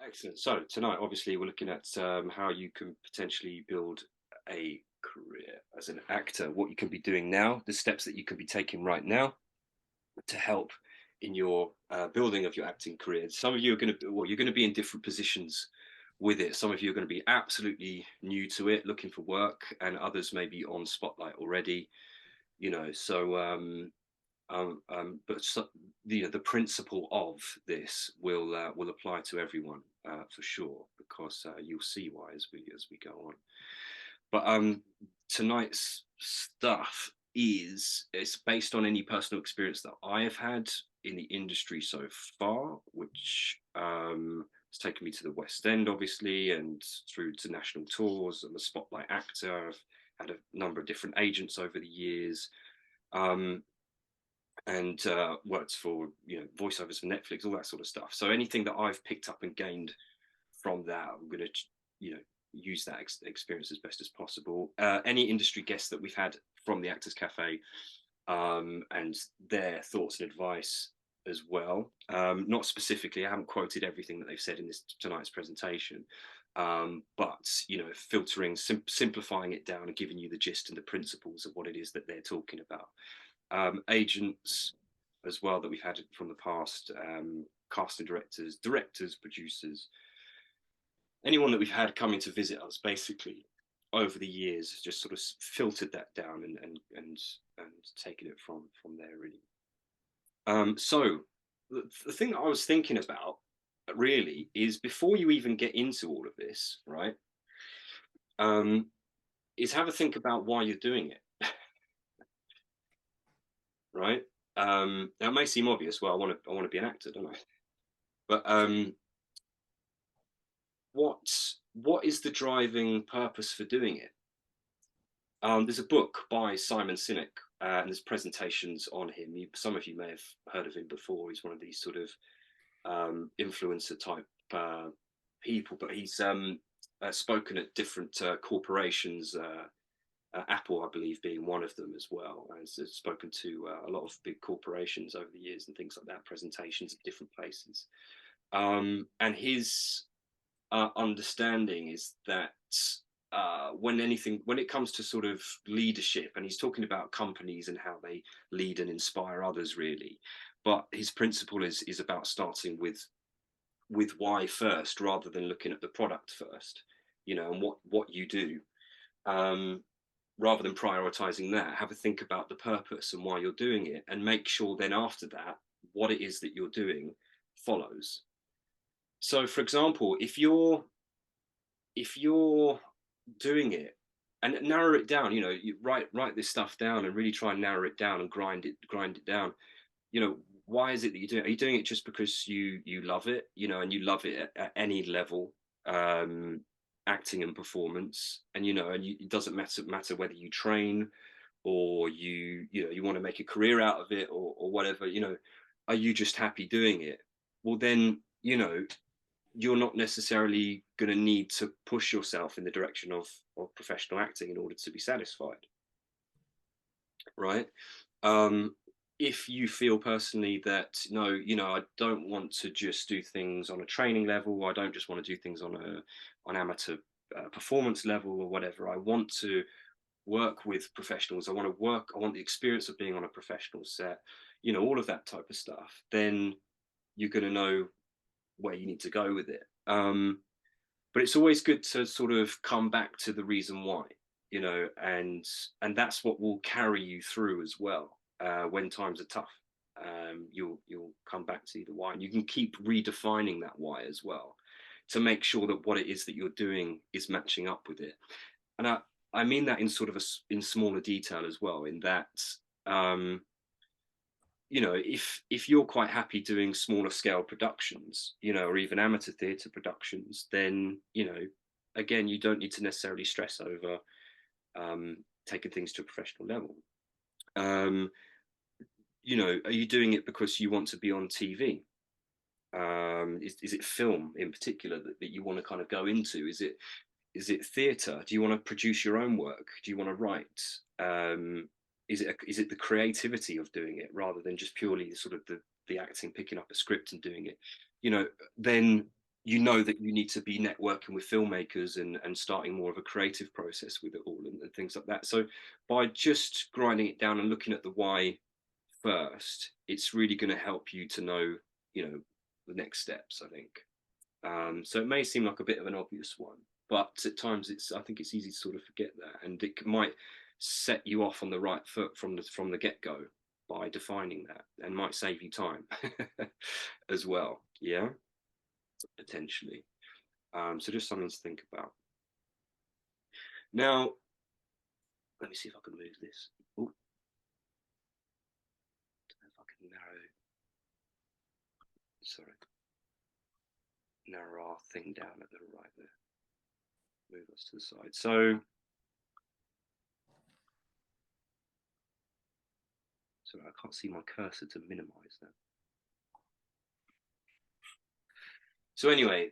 Excellent. So tonight, obviously, we're looking at how you can potentially build a career as an actor, what you can be doing now, the steps that you can be taking right now to help in your building of your acting career. Some of you are going to, well, you're going to be in different positions with it. Some of you are going to be absolutely new to it, looking for work, and others may be on spotlight already. But the principle of this will apply to everyone for sure, because you'll see why as we go on. But tonight's stuff it's based on any personal experience that I have had in the industry so far, which has taken me to the West End, obviously, and through to national tours. I'm a spotlight actor. I've had a number of different agents over the years. And worked for voiceovers for Netflix, all that sort of stuff. So anything that I've picked up and gained from that, I'm going to use that experience as best as possible. Any industry guests that we've had from the Actors Cafe and their thoughts and advice as well. Not specifically, I haven't quoted everything that they've said in this tonight's presentation, but filtering, simplifying it down and giving you the gist and the principles of what it is that they're talking about. Agents as well that we've had from the past, casting directors, producers, anyone that we've had coming to visit us basically over the years, just sort of filtered that down and taken it from there really. So the thing that I was thinking about really is, before you even get into all of this, right, is have a think about why you're doing it. Right? Now it may seem obvious. Well, I want to be an actor, don't I? But what is the driving purpose for doing it? There's a book by Simon Sinek, and there's presentations on him. Some of you may have heard of him before. He's one of these sort of influencer type people, but he's spoken at different corporations. Apple, I believe, being one of them as well. And has spoken to a lot of big corporations over the years and things like that, presentations at different places. And his understanding is that when it comes to sort of leadership, and he's talking about companies and how they lead and inspire others, really. But his principle is about starting with why first, rather than looking at the product first, and what you do. Rather than prioritizing that, have a think about the purpose and why you're doing it, and make sure then after that, what it is that you're doing follows. So, for example, if you're doing it, and narrow it down, you write this stuff down and really try and narrow it down and grind it down. Why is it that you're doing it? Are you doing it just because you love it, and you love it at any level? Acting and performance, and it doesn't matter whether you train or you want to make a career out of it, or whatever. Are you just happy doing it? Well, then you're not necessarily going to need to push yourself in the direction of professional acting in order to be satisfied, right? If you feel personally that, no, I don't want to just do things on a training level, I don't just want to do things on amateur performance level or whatever, I want to work with professionals, I want the experience of being on a professional set, all of that type of stuff, then you're going to know where you need to go with it. But it's always good to sort of come back to the reason why, and that's what will carry you through as well. When times are tough, you'll come back to the why, and you can keep redefining that why as well, to make sure that what it is that you're doing is matching up with it. And I mean that in sort of in smaller detail as well, in that if you're quite happy doing smaller scale productions, or even amateur theatre productions, then again, you don't need to necessarily stress over taking things to a professional level. Are you doing it because you want to be on TV? Is it film in particular that you want to kind of go into? Is it theatre? Do you want to produce your own work? Do you want to write? Is it the creativity of doing it rather than just purely sort of the acting, picking up a script and doing it? Then you know that you need to be networking with filmmakers and starting more of a creative process with it all and things like that. So by just grinding it down and looking at the why first, it's really going to help you to know, the next steps, I think. So it may seem like a bit of an obvious one, but at times I think it's easy to sort of forget that, and it might set you off on the right foot from the get-go by defining that, and might save you time as well. Yeah, potentially. So just something to think about. Now, let me see if I can move this. Oh, if I can narrow our thing down at the right there. Move us to the side. So, sorry, I can't see my cursor to minimize that. So anyway,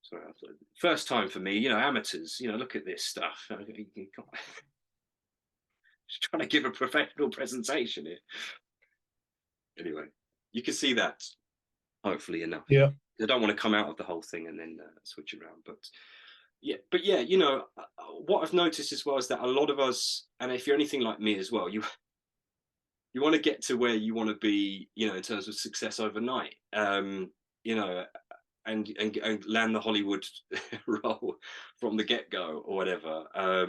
sorry, first time for me, amateurs, look at this stuff. Just trying to give a professional presentation here. Anyway, you can see that hopefully enough. Yeah. I don't want to come out of the whole thing and then switch around, but yeah, what I've noticed as well is that a lot of us, and if you're anything like me as well, you want to get to where you want to be, in terms of success overnight, and land the Hollywood role from the get-go or whatever, or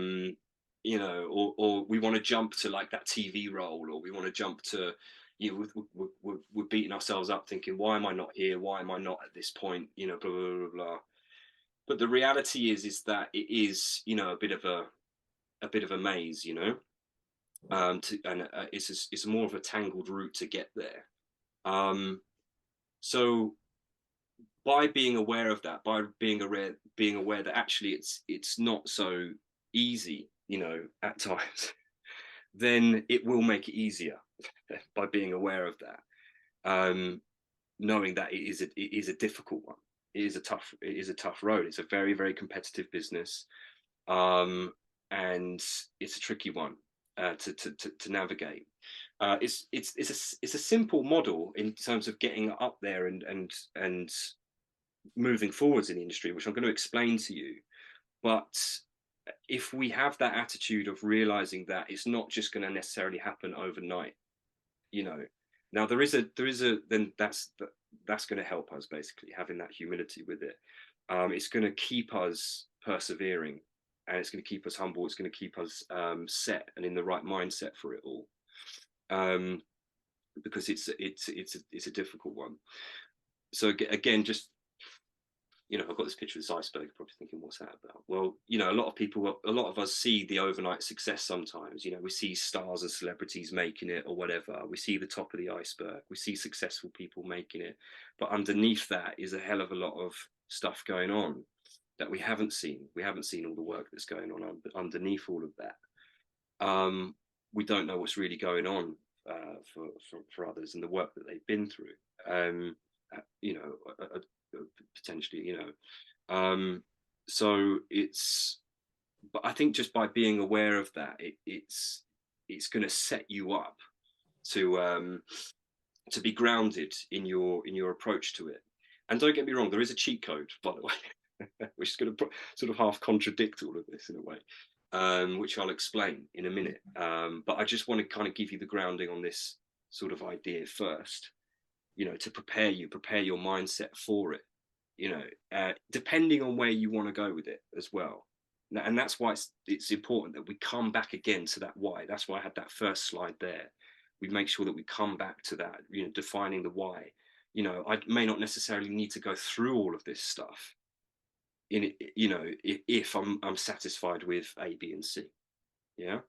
we want to jump to like that TV role, or we want to jump to, we're beating ourselves up thinking, why am I not here? Why am I not at this point? Blah, blah, blah, blah. But the reality is that it is, a bit of a maze, and it's more of a tangled route to get there. So by being aware of that, by being aware that actually it's not so easy, at times, then it will make it easier by being aware of that. Knowing that it is a difficult one. It is a tough road. It's a very, very competitive business, and it's a tricky one to navigate. It's a simple model in terms of getting up there and moving forwards in the industry, which I'm going to explain to you. But if we have that attitude of realizing that it's not just going to necessarily happen overnight, now then that's going to help us, basically having that humility with it. It's going to keep us persevering, and it's going to keep us humble. It's going to keep us set and in the right mindset for it all, because it's a difficult one. So again, just, I've got this picture of this iceberg, you're probably thinking, what's that about? Well, a lot of us see the overnight success sometimes. We see stars and celebrities making it or whatever. We see the top of the iceberg. We see successful people making it. But underneath that is a hell of a lot of stuff going on that we haven't seen. We haven't seen all the work that's going on underneath all of that. We don't know what's really going on for others and the work that they've been through. Potentially, so but I think just by being aware of that, it's going to set you up to be grounded in your approach to it. And don't get me wrong, there is a cheat code, by the way, which is going to sort of half contradict all of this in a way, which I'll explain in a minute. But I just want to kind of give you the grounding on this sort of idea first, to prepare your mindset for it, depending on where you want to go with it as well. And that's why it's important that we come back again to that why. That's why I had that first slide there. We make sure that we come back to that, defining the why. I may not necessarily need to go through all of this stuff if I'm satisfied with A, B, and C. Yeah.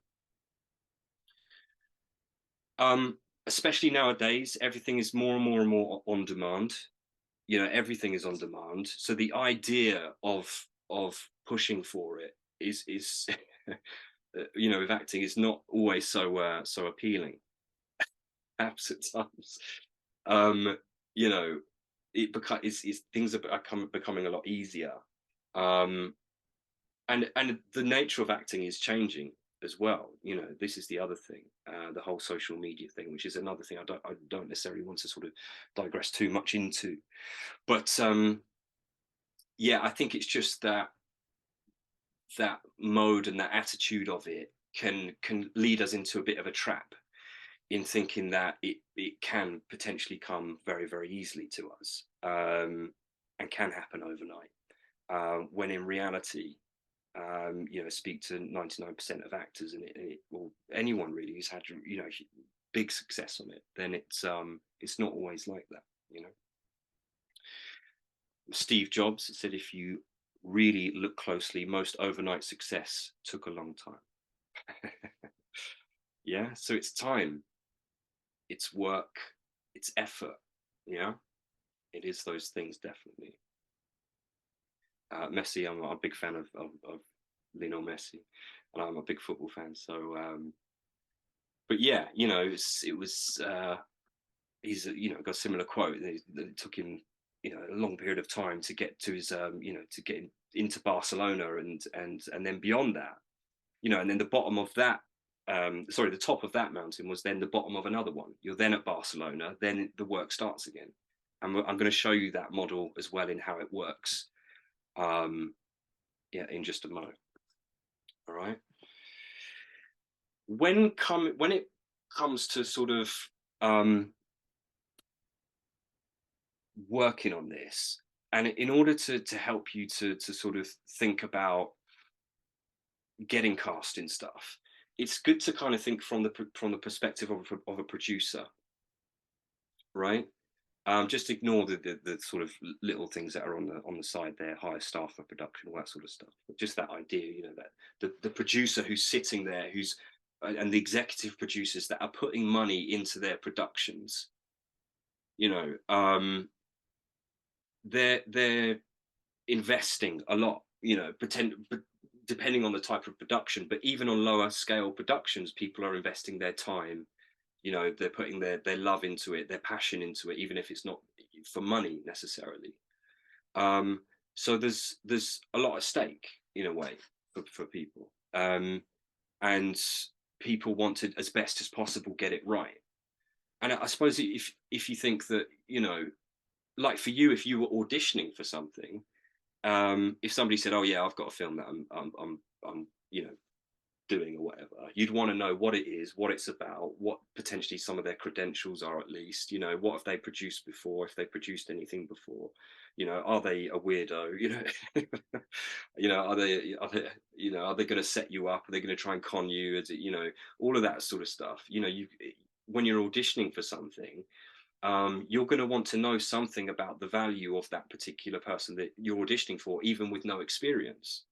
Especially nowadays, everything is more and more and more on demand. Everything is on demand. So the idea of pushing for it is with acting is not always so appealing. Perhaps at times, things are becoming a lot easier, and the nature of acting is changing. as well. You know, this is the other thing, the whole social media thing, which is another thing I don't necessarily want to sort of digress too much into. But yeah, I think it's just that mode and that attitude of it can lead us into a bit of a trap in thinking that it can potentially come very, very easily to us, and can happen overnight, when in reality, you know, speak to 99% of actors, and or anyone really who's had, you know, big success on it, then it's not always like that, you know. Steve Jobs said, if you really look closely, most overnight success took a long time. Yeah, so it's time, it's work, it's effort. Yeah, it is those things, definitely. Messi, I'm a big fan of Lionel Messi, and I'm a big football fan. So, but yeah, you know, it was he's, you know, got a similar quote that it took him, you know, a long period of time to get to his, you know, to get into Barcelona, and then beyond that, you know, and then the bottom of that, sorry, the top of that mountain was then the bottom of another one. You're then at Barcelona, then the work starts again. And I'm going to show you that model as well in how it works. Yeah, in just a moment. All right. When it comes to sort of working on this, and in order to help you to sort of think about getting cast in stuff, it's good to kind of think from the perspective of a producer, right? Just ignore the sort of little things that are on the side there, hire staff for production, all that sort of stuff. But just that idea, you know, that the producer who's sitting there, who's and the executive producers that are putting money into their productions, you know, they're investing a lot, you know, but depending on the type of production, but even on lower scale productions, people are investing their time, you know, they're putting their love into it, their passion into it, even if it's not for money necessarily. um so there's a lot at stake in a way for people, and people want to, as best as possible, get it right. And I suppose if you think that, you know, like for you, if you were auditioning for something, if somebody said, "Oh yeah, I've got a film that I'm you know, doing or whatever," you'd want to know what it is, what it's about, what potentially some of their credentials are, at least, you know, what have they produced before, if they produced anything before, you know, are they a weirdo, you know. You know, are they, you know, are they going to set you up, are they going to try and con you, is it, you know, all of that sort of stuff, you know. You, when you're auditioning for something, you're going to want to know something about the value of that particular person that you're auditioning for, even with no experience,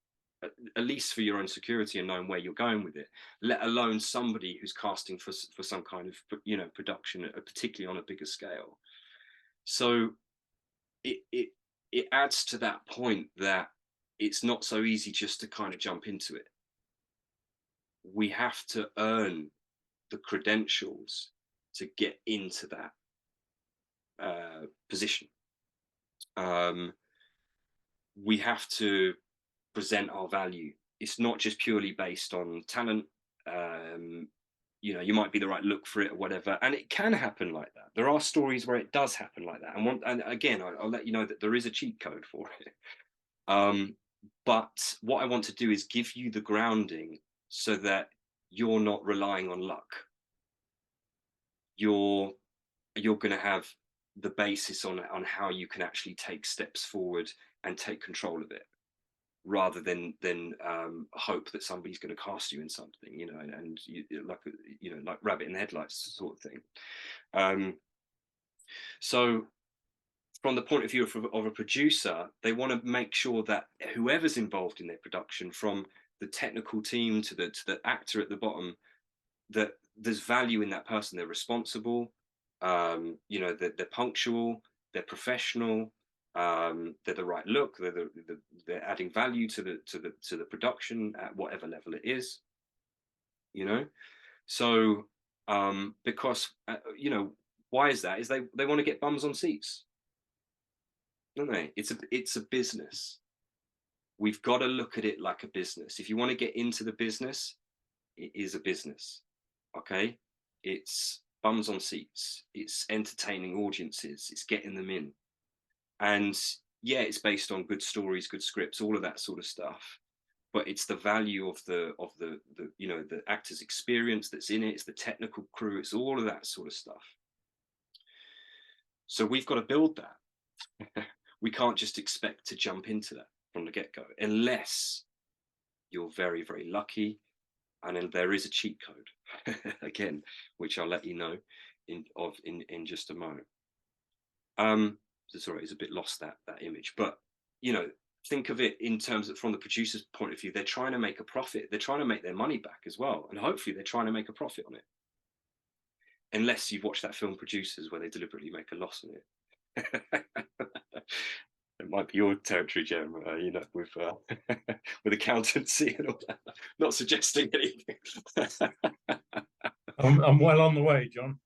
at least for your own security and knowing where you're going with it, let alone somebody who's casting for some kind of, you know, production, particularly on a bigger scale. So it adds to that point that it's not so easy just to kind of jump into it. We have to earn the credentials to get into that position. We have to present our value. It's not just purely based on talent. You know, you might be the right look for it or whatever, and it can happen like that. There are stories where it does happen like that, and again, I'll let you know that there is a cheat code for it. But what I want to do is give you the grounding so that you're not relying on luck. You're going to have the basis on how you can actually take steps forward and take control of it, rather than hope that somebody's going to cast you in something, you know, and you, like, you know, like rabbit in the headlights sort of thing. So from the point of view of a producer, they want to make sure that whoever's involved in their production, from the technical team to the actor at the bottom, that there's value in that person. They're responsible, you know, they're punctual, they're professional, they're the right look, they're adding value to the production at whatever level it is, you know. So because you know, why is that? Is they want to get bums on seats, don't they? It's a business. We've got to look at it like a business. If you want to get into the business, it is a business. Okay, it's bums on seats, it's entertaining audiences, it's getting them in, and yeah, it's based on good stories, good scripts, all of that sort of stuff. But it's the value of the you know, the actor's experience that's in it. It's the technical crew. It's all of that sort of stuff. So we've got to build that. We can't just expect to jump into that from the get-go, unless you're very, very lucky. And then there is a cheat code again, which I'll let you know in just a moment. Sorry, it's a bit lost, that image, but you know, think of it in terms of, from the producer's point of view, they're trying to make a profit. They're trying to make their money back as well, and hopefully they're trying to make a profit on it. Unless you've watched that film Producers, where they deliberately make a loss on it. It might be your territory, Jem, you know, with with accountancy and all that. Not suggesting anything. I'm well on the way, John.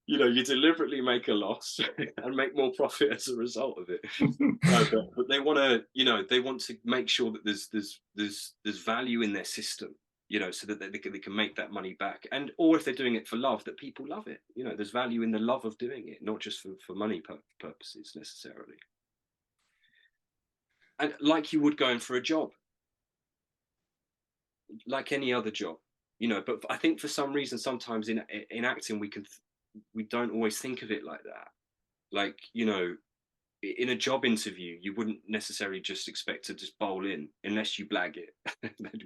You know, you deliberately make a loss and make more profit as a result of it. No, but they want to, you know, they want to make sure that there's value in their system, you know, so that they can make that money back. And or if they're doing it for love, that people love it. You know, there's value in the love of doing it, not just for money purposes necessarily. And like you would going for a job, like any other job, you know. But I think for some reason, sometimes in acting, we don't always think of it like that. Like, you know, in a job interview, you wouldn't necessarily just expect to just bowl in unless you blag it.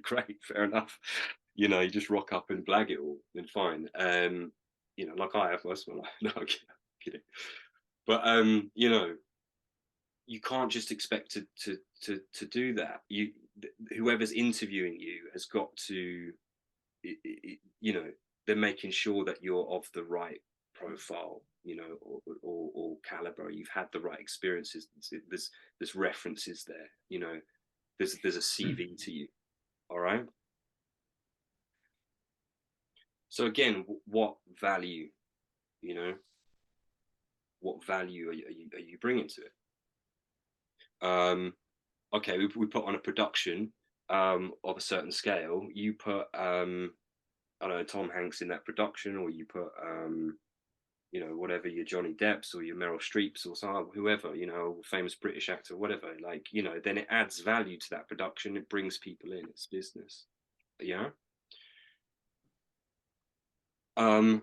Great, fair enough. You know, you just rock up and blag it all, then fine. You know, like I have most of my life. No, I'm kidding. But you know, you can't just expect to do that. Whoever's interviewing you has got to, you know, they're making sure that you're of the right profile, you know, or caliber. You've had the right experiences. There's references there, you know. There's a CV to you. All right. So again, what value, you know, what value are you bringing to it? Okay, we put on a production of a certain scale. You put I don't know, Tom Hanks in that production, or you put you know, whatever, your Johnny Depps or your Meryl Streeps or some, whoever, you know, famous British actor, whatever, like, you know, then it adds value to that production. It brings people in. It's business. Yeah. Um,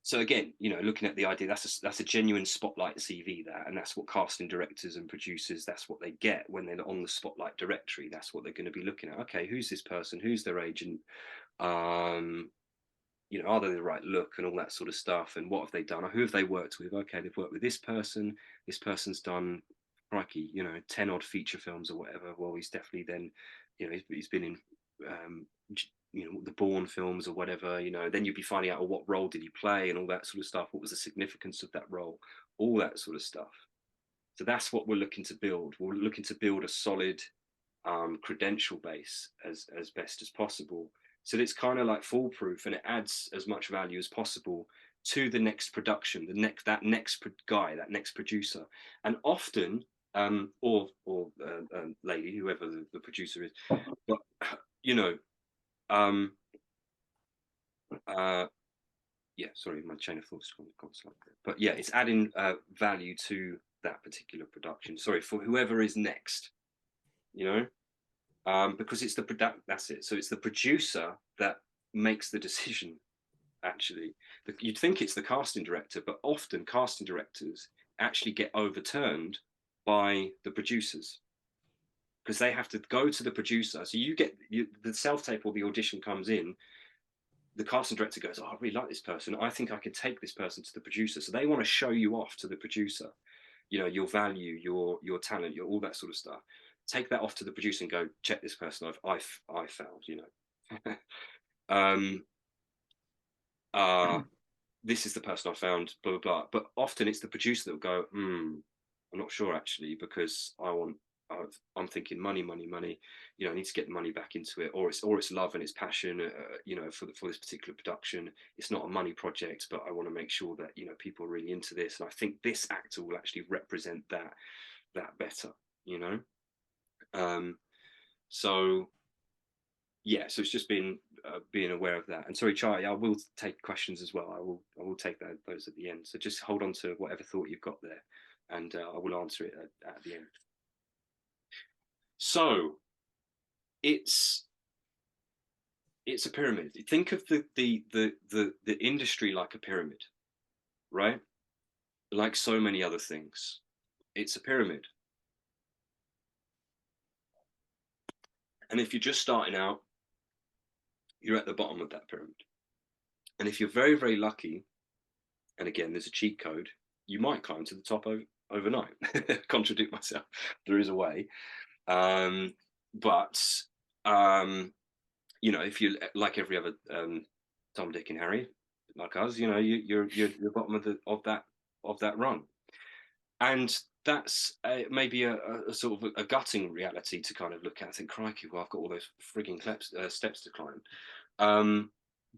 so again, you know, looking at the idea, that's a genuine spotlight CV, that, and that's what casting directors and producers, that's what they get when they're on the spotlight directory. That's what they're going to be looking at. Okay, who's this person? Who's their agent? You know, are they the right look and all that sort of stuff? And what have they done? Or who have they worked with? Okay, they've worked with this person. This person's done, crikey, you know, 10 odd feature films or whatever. Well, he's definitely then, you know, he's been in, um, you know, the Bourne films or whatever, you know. Then you'd be finding out, oh, what role did he play and all that sort of stuff. What was the significance of that role? All that sort of stuff. So that's what we're looking to build. We're looking to build a solid credential base as best as possible, so that it's kind of like foolproof, and it adds as much value as possible to the next production, that next guy, that next producer. And often or lady, whoever the producer is, but you know, um uh yeah, sorry, my chain of thoughts gone slightly, but yeah, it's adding value to that particular production, sorry, for whoever is next, you know. Because it's the product. That's it. So it's the producer that makes the decision. Actually, you'd think it's the casting director, but often casting directors actually get overturned by the producers, because they have to go to the producer. So the self tape or the audition comes in. The casting director goes, "Oh, I really like this person. I think I could take this person to the producer." So they want to show you off to the producer. You know, your value, your talent, your all that sort of stuff. Take that off to the producer and go, check this person I found, you know. um this is the person I found, blah blah blah. But often it's the producer that will go, I'm not sure actually, because I'm thinking money, money, money. You know, I need to get the money back into it, or it's love and it's passion. You know, for this particular production, it's not a money project, but I want to make sure that, you know, people are really into this, and I think this actor will actually represent that better. You know, So yeah, so it's just been being aware of that. And sorry, Charlie, I will take questions as well. I will take those at the end. So just hold on to whatever thought you've got there, and I will answer it at the end. So it's a pyramid. Think of the industry like a pyramid, right? Like so many other things, it's a pyramid. And if you're just starting out, you're at the bottom of that pyramid. And if you're very, very lucky, and again, there's a cheat code, you might climb to the top overnight. Contradict myself. There is a way. But you know, if you like every other Tom, Dick, and Harry, like us, you know, you're the bottom of that rung, and that's maybe a sort of a gutting reality to kind of look at and think, crikey, well, I've got all those frigging steps to climb.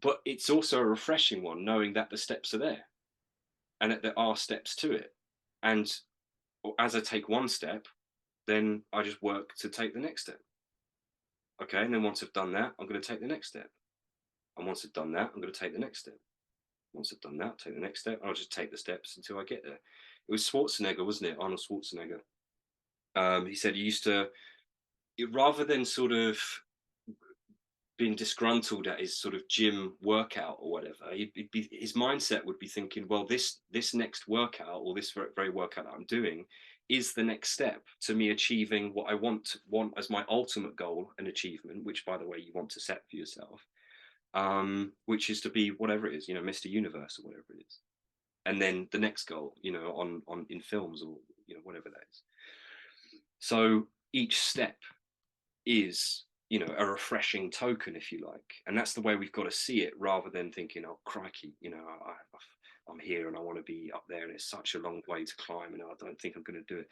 But it's also a refreshing one, knowing that the steps are there and that there are steps to it. And as I take one step, then I just work to take the next step. Okay, and then once I've done that, I'm going to take the next step. And once I've done that, I'm going to take the next step. Once I've done that, take the next step. I'll just take the steps until I get there. It was Schwarzenegger, wasn't it? Arnold Schwarzenegger. He said he used to, rather than sort of being disgruntled at his sort of gym workout or whatever, his mindset would be thinking, well, this next workout, or this very workout that I'm doing, is the next step to me achieving what I want as my ultimate goal and achievement, which, by the way, you want to set for yourself, which is to be whatever it is, you know, Mr. Universe or whatever it is. And then the next goal, you know, on in films, or, you know, whatever that is. So each step is, you know, a refreshing token, if you like, and that's the way we've got to see it, rather than thinking, oh crikey, you know, I'm here and I want to be up there and it's such a long way to climb and I don't think I'm going to do it,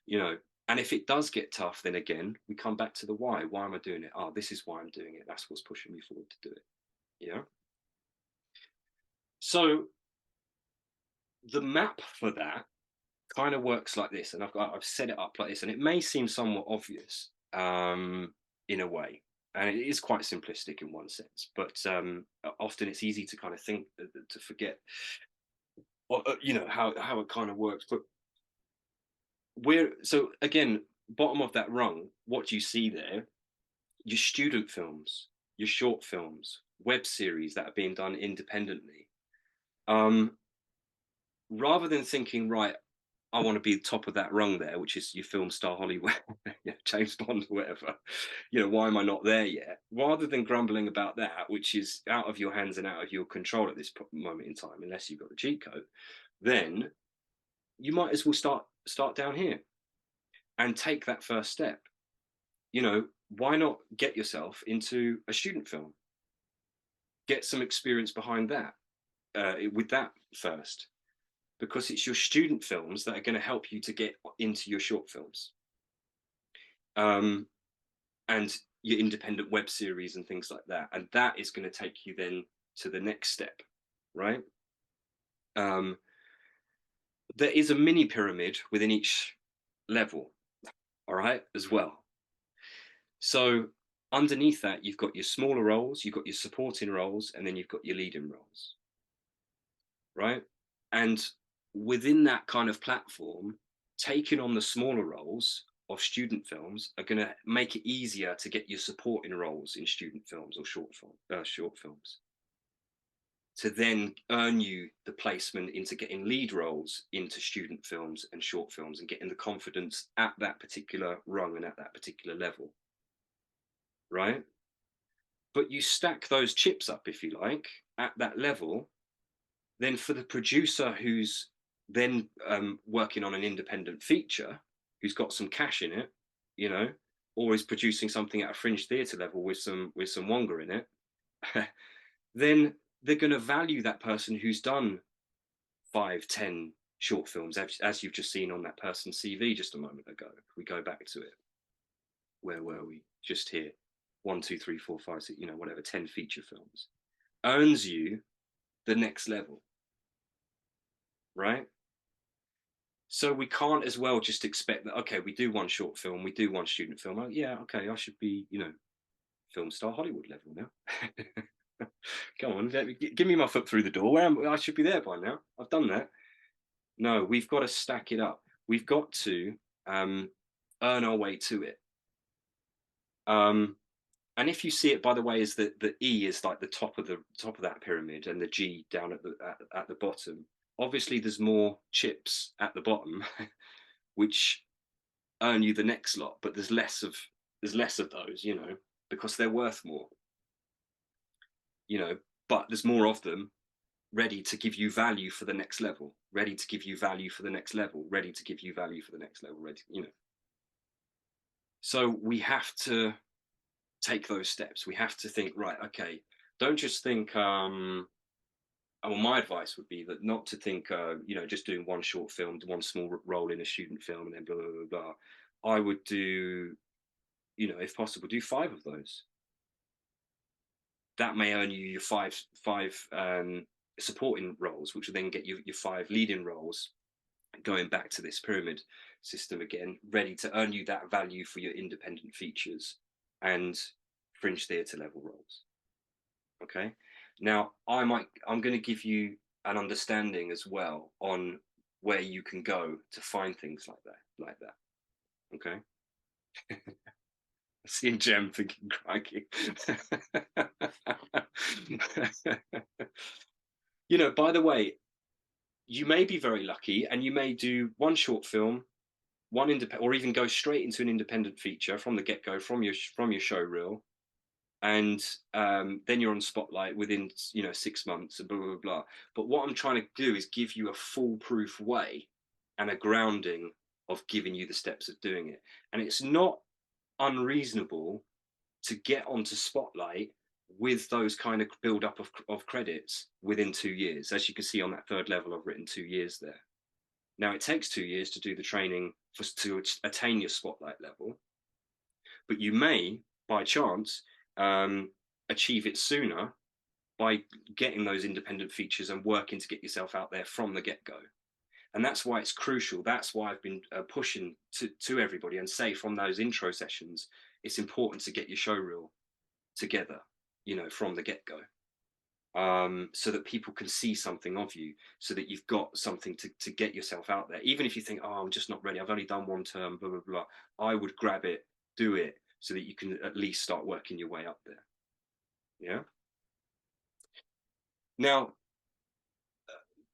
you know. And if it does get tough, then again we come back to the why am I doing it? Oh, this is why I'm doing it. That's what's pushing me forward to do it, you know. So the map for that kind of works like this, and I've set it up like this, and it may seem somewhat obvious in a way, and it is quite simplistic in one sense, but often it's easy to kind of think to forget, you know, how it kind of works. But so again, bottom of that rung, what do you see there? Your student films, your short films, web series that are being done independently. Rather than thinking, right, I want to be top of that rung there, which is your film star Hollywood, James Bond or whatever. You know, why am I not there yet? Rather than grumbling about that, which is out of your hands and out of your control at this moment in time, unless you've got the cheat code, then you might as well start down here and take that first step. You know, why not get yourself into a student film? Get some experience behind that, with that first, because it's your student films that are going to help you to get into your short films, and your independent web series and things like that. And that is going to take you then to the next step, right? There is a mini pyramid within each level, all right, as well. So underneath that, you've got your smaller roles, you've got your supporting roles, and then you've got your leading roles, right? And within that kind of platform, taking on the smaller roles of student films are going to make it easier to get your supporting roles in student films or short films, to then earn you the placement into getting lead roles into student films and short films, and getting the confidence at that particular rung and at that particular level, right? But you stack those chips up, if you like, at that level, then for the producer who's then working on an independent feature, who's got some cash in it, you know, or is producing something at a fringe theatre level with some wonga in it, then they're going to value that person who's done 5, 10 short films, as you've just seen on that person's CV just a moment ago. If we go back to it, where were we? Just here, 1, 2, 3, 4, 5, 6, you know, whatever, 10 feature films, earns you the next level, right? So we can't as well just expect that, okay, we do one short film, we do one student film. Oh, yeah, okay, I should be, film star Hollywood level now. Come on, give me my foot through the door. I should be there by now. I've done that. No, we've got to stack it up. We've got to earn our way to it. And if you see it, by the way, is that the E is like the top of that pyramid, and the G down at the bottom. Obviously, there's more chips at the bottom, which earn you the next lot, but there's less of those, because they're worth more, but there's more of them ready to give you value for the next level, ready to give you value for the next level, ready to give you value for the next level, So we have to take those steps. We have to think, right, okay, don't just think, well, my advice would be that not to think, just doing one short film, one small role in a student film, and then blah, blah, blah, blah. I would do, if possible, do 5 of those. That may earn you your five supporting roles, which will then get you your 5 leading roles, going back to this pyramid system again, ready to earn you that value for your independent features and fringe theatre level roles. Okay. Now I'm going to give you an understanding as well on where you can go to find things like that. Okay. Seeing Jem thinking, crikey. By the way, you may be very lucky and you may do one short film, one independent, or even go straight into an independent feature from the get-go, from your show reel, and then you're on Spotlight within 6 months, and blah blah blah. But what I'm trying to do is give you a foolproof way and a grounding of giving you the steps of doing it. And it's not unreasonable to get onto Spotlight with those kind of build up of credits within 2 years. As you can see on that third level, I've written 2 years there. Now it takes 2 years to do the training to attain your Spotlight level, but you may, by chance, achieve it sooner by getting those independent features and working to get yourself out there from the get-go. And that's why it's crucial. That's why I've been pushing to everybody and say from those intro sessions, it's important to get your show reel together, from the get-go, so that people can see something of you, so that you've got something to get yourself out there. Even if you think, oh, I'm just not ready, I've only done one term, blah, blah, blah, I would grab it, do it, so that you can at least start working your way up there. Yeah. Now,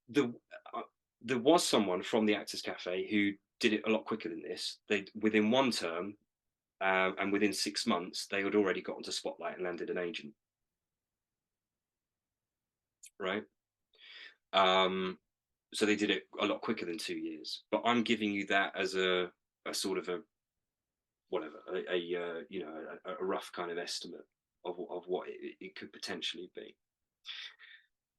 there was someone from the Actors Cafe who did it a lot quicker than this. They, within one term, and within 6 months, they had already got onto Spotlight and landed an agent. Right. So they did it a lot quicker than 2 years. But I'm giving you that as a sort of a whatever, a rough kind of estimate of what it could potentially be.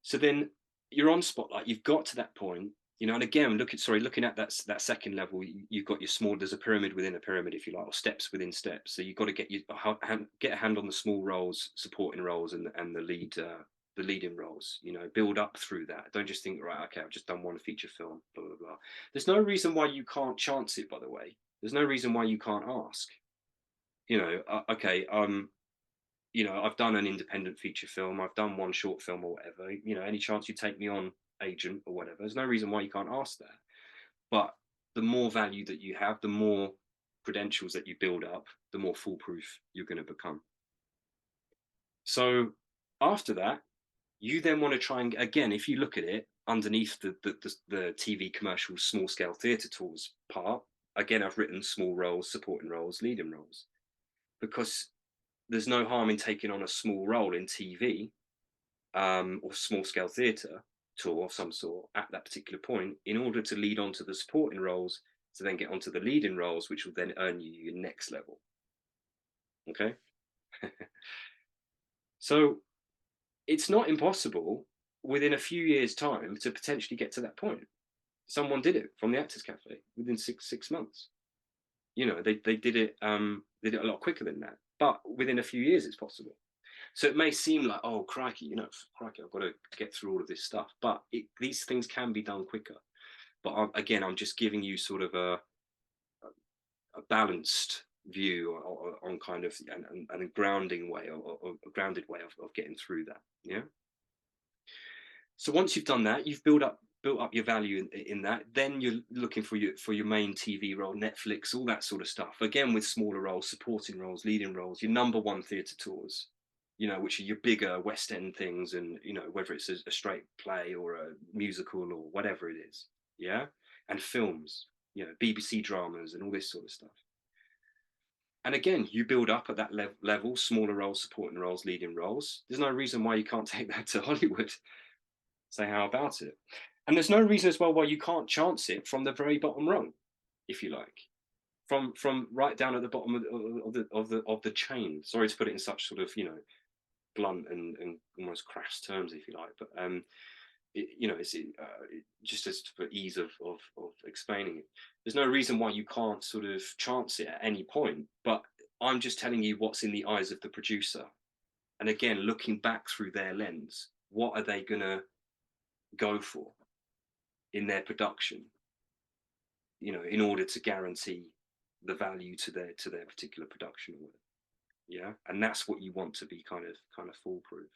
So then you're on Spotlight. You've got to that point, and again, looking at that second level, you've got your small. There's a pyramid within a pyramid, if you like, or steps within steps. So you've got to get a hand on the small roles, supporting roles, and the leading roles. Build up through that. Don't just think, right, okay, I've just done one feature film, blah blah blah. There's no reason why you can't chance it. By the way, there's no reason why you can't ask. Okay, I've done an independent feature film, I've done one short film or whatever, any chance you take me on, agent, or whatever. There's no reason why you can't ask that. But the more value that you have, the more credentials that you build up, the more foolproof you're going to become. So after that, you then want to try and, again, if you look at it underneath the TV commercial small scale theatre tours part, again, I've written small roles, supporting roles, leading roles, because there's no harm in taking on a small role in TV, or small scale theatre tour of some sort at that particular point, in order to lead on to the supporting roles, to then get onto the leading roles, which will then earn you your next level. Okay. So it's not impossible within a few years' time to potentially get to that point. Someone did it from the Actors Cafe within six months. They did it a lot quicker than that, but within a few years it's possible. So it may seem like, oh, crikey, I've got to get through all of this stuff, but these things can be done quicker. But again, I'm just giving you sort of a balanced view on kind of and a grounding way or a grounded way of getting through that. Yeah. So once you've done that, you've built up your value in that. Then you're looking for your main TV role, Netflix, all that sort of stuff. Again, with smaller roles, supporting roles, leading roles, your #1 theatre tours, you know, which are your bigger West End things, and you know, whether it's a straight play or a musical or whatever it is. Yeah. And films, you know, BBC dramas and all this sort of stuff. And again, you build up at that level, smaller roles, supporting roles, leading roles. There's no reason why you can't take that to Hollywood. Say, how about it? And there's no reason as well why you can't chance it from the very bottom rung, if you like, from right down at the bottom of the chain. Sorry to put it in such sort of, you know, blunt and almost crass terms, if you like, but you know, it's just as for ease of explaining it. There's no reason why you can't sort of chance it at any point, but I'm just telling you what's in the eyes of the producer. And again, looking back through their lens, what are they gonna go for in their production, you know, in order to guarantee the value to their particular production or whatever. Yeah. And that's what you want to be kind of foolproof.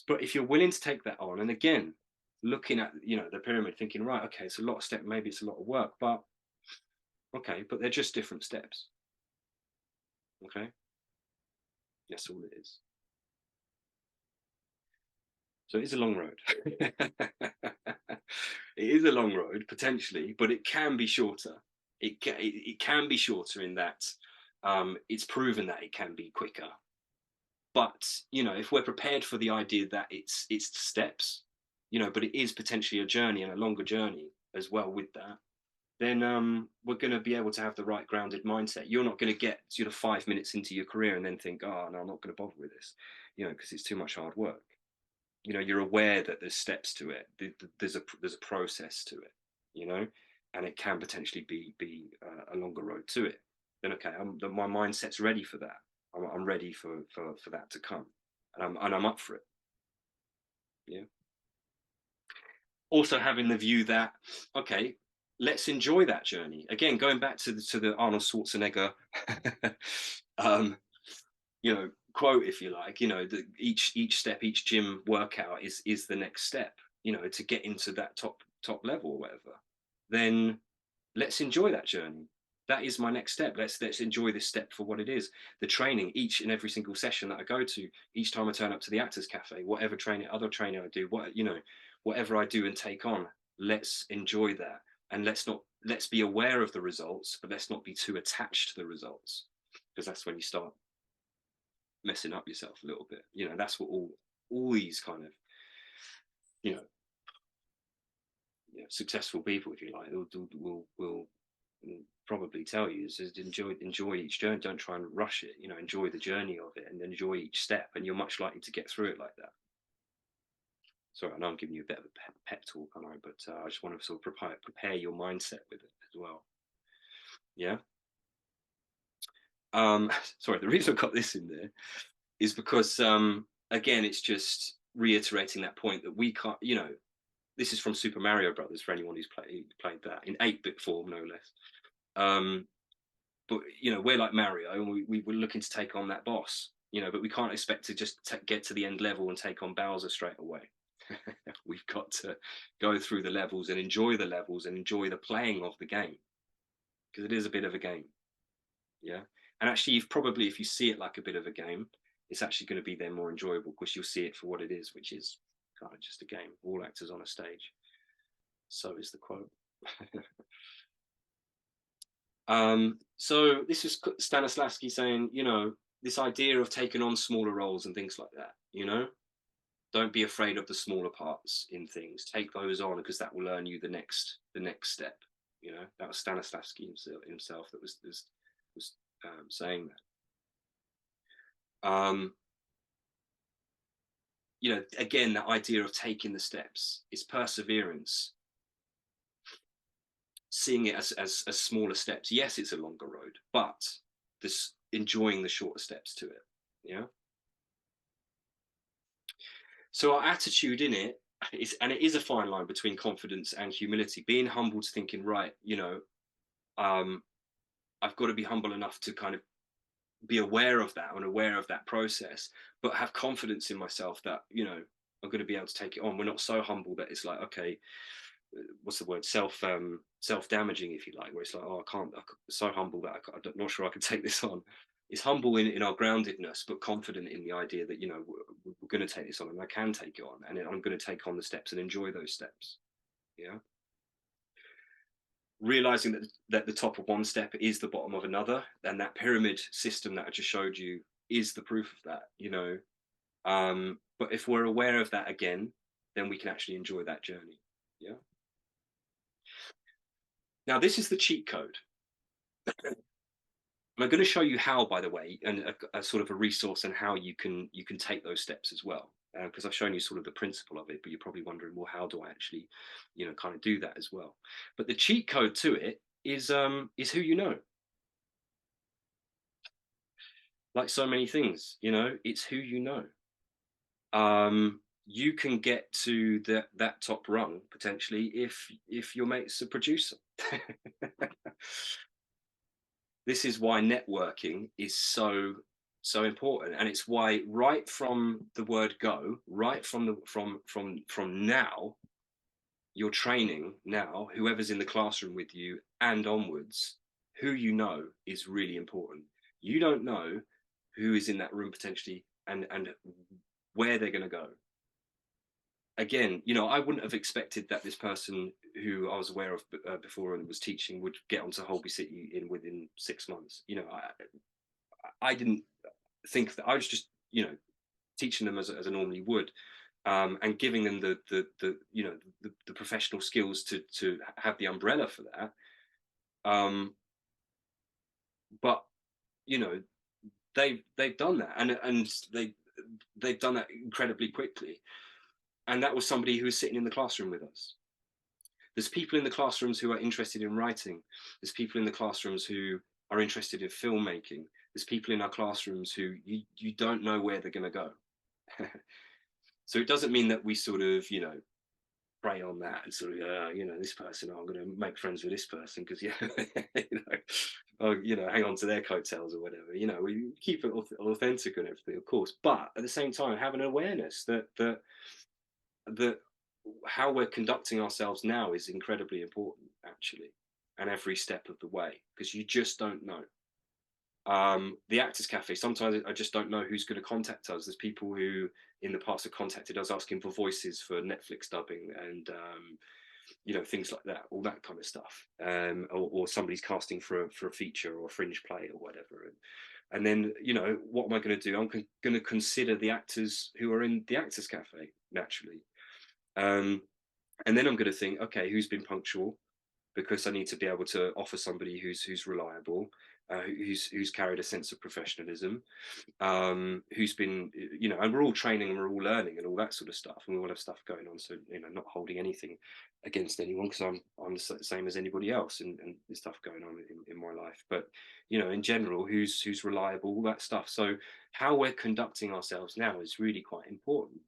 But if you're willing to take that on, and again, looking at, you know, the pyramid, thinking, right, okay, it's a lot of steps, maybe it's a lot of work, but okay, but they're just different steps. Okay. That's all it is. So it's a long road. It is a long road potentially, but it can be shorter. It can be shorter in that it's proven that it can be quicker. But you know, if we're prepared for the idea that it's steps, you know, but it is potentially a journey and a longer journey as well with that, then we're going to be able to have the right grounded mindset. You're not going to get sort of 5 minutes into your career and then think, oh no, I'm not going to bother with this, you know, because it's too much hard work. You know, you're aware that there's steps to it. There's a process to it, you know, and it can potentially be a longer road to it. Then okay, my mindset's ready for that. I'm ready for that to come, and I'm up for it. Yeah. Also having the view that okay, let's enjoy that journey. Again, going back to the Arnold Schwarzenegger, you know, quote, if you like, you know, that each step, each gym workout is the next step, you know, to get into that top level or whatever. Then let's enjoy that journey. That is my next step. Let's enjoy this step for what it is. The training, each and every single session that I go to, each time I turn up to the Actors Cafe, whatever other training I do, what, you know, whatever I do and take on, let's enjoy that. And let's be aware of the results, but let's not be too attached to the results, because that's when you start messing up yourself a little bit. You know, that's what all these kind of, you know, successful people, if you like, will probably tell you is enjoy each journey. Don't try and rush it. You know, enjoy the journey of it and enjoy each step, and you're much likely to get through it like that. Sorry, I know I'm giving you a bit of a pep talk, I know, but I just want to sort of prepare your mindset with it as well. Yeah. Sorry, the reason I got this in there is because again, it's just reiterating that point that we can't, you know, this is from Super Mario Brothers for anyone who's played that in 8-bit form, no less. But you know, we're like Mario, and we were looking to take on that boss, you know, but we can't expect to just get to the end level and take on Bowser straight away. We've got to go through the levels and enjoy the levels and enjoy the playing of the game, because it is a bit of a game. Yeah. And actually, if you see it like a bit of a game, it's actually going to be then more enjoyable, because you'll see it for what it is, which is kind of just a game. All actors on a stage. So is the quote. So this is Stanislavski saying, you know, this idea of taking on smaller roles and things like that, you know, don't be afraid of the smaller parts in things. Take those on, because that will earn you the next step. You know, that was Stanislavski himself that was saying that. You know, again, that idea of taking the steps is perseverance, seeing it as smaller steps. Yes, it's a longer road, but this enjoying the shorter steps to it. Yeah. So our attitude in it and it is a fine line between confidence and humility. Being humble to thinking, right, I've got to be humble enough to kind of be aware of that and aware of that process, but have confidence in myself that, I'm going to be able to take it on. We're not so humble that it's like, okay, what's the word, self-damaging, if you like, where it's like, oh, I'm so humble that I'm not sure I can take this on. It's humble in our groundedness, but confident in the idea that, we're going to take this on, and I can take it on, and I'm going to take on the steps and enjoy those steps. Yeah. Realizing that the top of one step is the bottom of another, and that pyramid system that I just showed you is the proof of that. But if we're aware of that again, then we can actually enjoy that journey. Yeah. Now, this is the cheat code. I'm going to show you how, by the way, and a sort of a resource and how you can take those steps as well. Because I've shown you sort of the principle of it, but you're probably wondering, well, how do I actually, kind of do that as well? But the cheat code to it is who you know. Like so many things, it's who you know. You can get to that top rung potentially if your mate's a producer. This is why networking is so important, and it's why right from the word go, right from now, your training now, whoever's in the classroom with you and onwards, who you know is really important. You don't know who is in that room potentially and where they're going to go. Again, I wouldn't have expected that this person who I was aware of before and was teaching would get onto Holby City within 6 months. I didn't think that. I was just, teaching them as I normally would, and giving them the professional skills to have the umbrella for that. But they've done that, and they've done that incredibly quickly. And that was somebody who was sitting in the classroom with us. There's people in the classrooms who are interested in writing. There's people in the classrooms who are interested in filmmaking. There's people in our classrooms who you don't know where they're going to go. So it doesn't mean that we sort of, prey on that and sort of, this person, I'm going to make friends with this person because, hang on to their coattails or whatever. We keep it authentic and everything, of course, but at the same time, have an awareness that how we're conducting ourselves now is incredibly important, actually, and every step of the way, because you just don't know. The Actors Cafe, sometimes I just don't know who's going to contact us. There's people who in the past have contacted us asking for voices for Netflix dubbing and things like that, all that kind of stuff, or somebody's casting for a feature or a fringe play or whatever, and then what am I going to do? I'm going to consider the actors who are in the Actors Cafe naturally, and then I'm going to think, okay, who's been punctual, because I need to be able to offer somebody who's reliable, who's carried a sense of professionalism, who's been, and we're all training and we're all learning and all that sort of stuff, and we all have stuff going on. So not holding anything against anyone, because I'm the same as anybody else, and there's stuff going on in my life. But in general, who's reliable, all that stuff. So how we're conducting ourselves now is really quite important.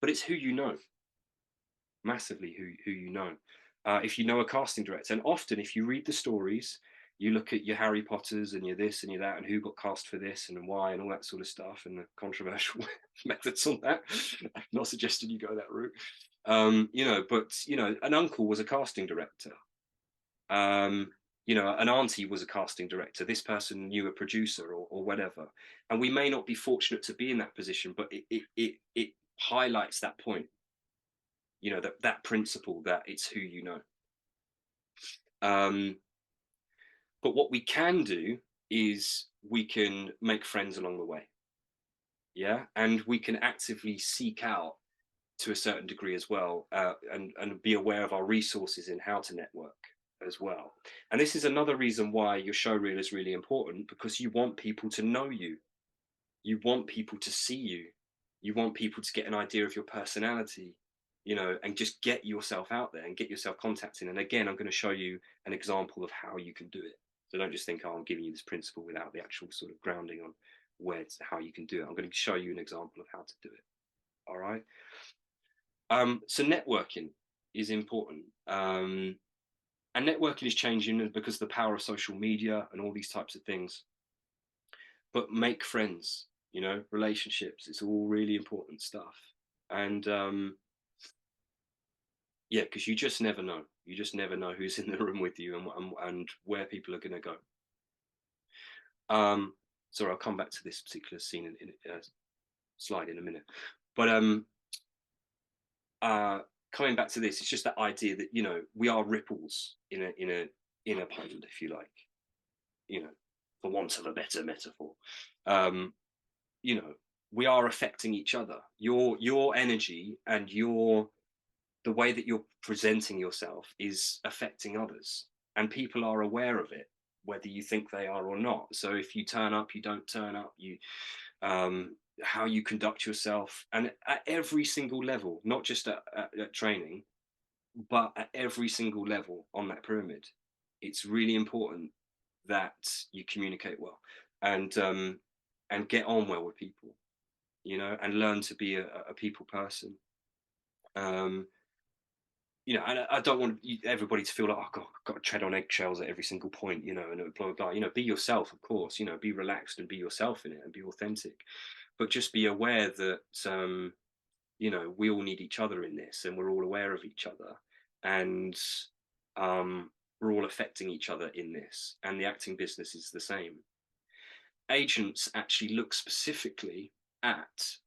But it's who you know, massively who you know. If you know a casting director, and often if you read the stories, you look at your Harry Potters and your this and your that, and who got cast for this and why and all that sort of stuff, and the controversial methods on that. I'm not suggesting you go that route. But an uncle was a casting director. An auntie was a casting director. This person knew a producer or whatever. And we may not be fortunate to be in that position, but it highlights that point. That principle that it's who you know. But what we can do is we can make friends along the way. Yeah. And we can actively seek out to a certain degree as well, and be aware of our resources in how to network as well. And this is another reason why your show reel is really important, because you want people to know you. You want people to see you. You want people to get an idea of your personality, and just get yourself out there and get yourself contacting. And again, I'm going to show you an example of how you can do it. So don't just think, oh, I'm giving you this principle without the actual sort of grounding on how you can do it. I'm going to show you an example of how to do it. All right. So networking is important. And networking is changing because of the power of social media and all these types of things. But make friends, you know, relationships, it's all really important stuff. And yeah, because you just never know. You just never know who's in the room with you and where people are going to go. Sorry, I'll come back to this particular scene in a slide in a minute. But coming back to this, it's just that idea that, you know, we are ripples in a pond, if you like, you know, for want of a better metaphor. You know, we are affecting each other. Your energy and the way that you're presenting yourself is affecting others, and people are aware of it, whether you think they are or not. So if you turn up, you don't turn up, you how you conduct yourself, and at every single level, not just at training, but at every single level on that pyramid, it's really important that you communicate well and get on well with people, you know, and learn to be a people person. um you know, and I don't want everybody to feel like, oh God, I've got to tread on eggshells at every single point, you know, and blah blah blah. You know, be yourself, of course. You know, be relaxed and be yourself in it and be authentic, but just be aware that you know, we all need each other in this, and we're all aware of each other, and we're all affecting each other in this. And the acting business is the same. Agents actually look specifically at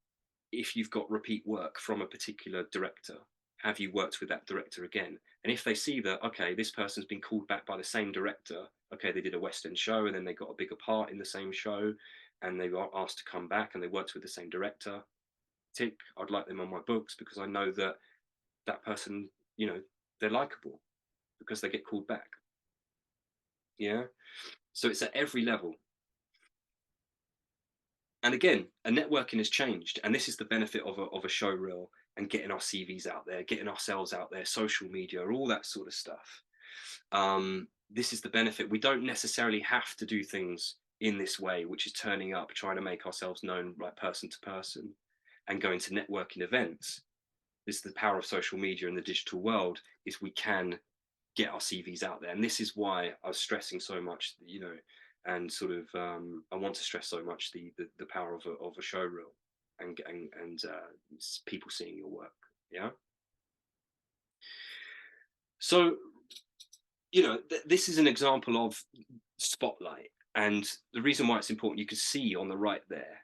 if you've got repeat work from a particular director. Have you worked with that director again? And if they see that, okay, this person's been called back by the same director, okay, they did a West End show and then they got a bigger part in the same show and they were asked to come back and they worked with the same director, tick, I'd like them on my books because I know that that person, you know, they're likable because they get called back. Yeah. So it's at every level. And again, a networking has changed, and this is the benefit of a show reel and getting our CVs out there, getting ourselves out there, social media, all that sort of stuff. This is the benefit. We don't necessarily have to do things in this way, which is turning up, trying to make ourselves known like person to person and going to networking events. This is the power of social media in the digital world, is we can get our CVs out there. And this is why I was stressing so much, you know, and sort of I want to stress so much the power of a show reel and people seeing your work. Yeah. So, you know, this is an example of Spotlight, and the reason why it's important, you can see on the right there,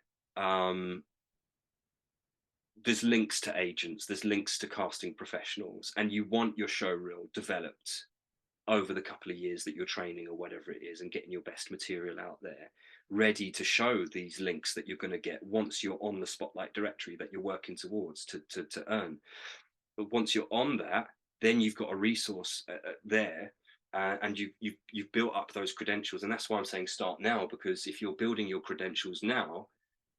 there's links to agents, there's links to casting professionals, and you want your show reel developed over the couple of years that you're training or whatever it is, and getting your best material out there, ready to show these links that you're going to get once you're on the Spotlight directory that you're working towards to earn. But once you're on that, then you've got a resource there, and you've built up those credentials. And that's why I'm saying start now, because if you're building your credentials now,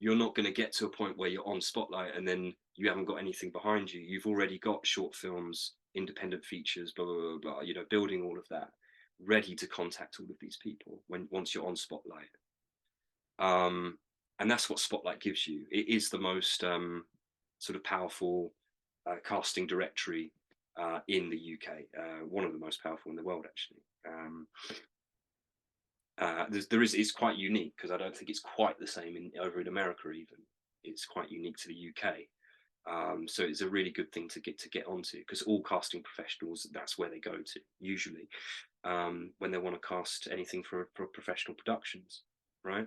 you're not going to get to a point where you're on Spotlight and then you haven't got anything behind you. You've already got short films, independent features, blah blah blah, blah, you know, building all of that, ready to contact all of these people once you're on Spotlight. And that's what Spotlight gives you. It is the most sort of powerful casting directory in the UK, one of the most powerful in the world, actually. It's quite unique because I don't think it's quite the same over in America. Even it's quite unique to the UK. So it's a really good thing to get onto, because all casting professionals, that's where they go to usually when they want to cast anything for professional productions, right?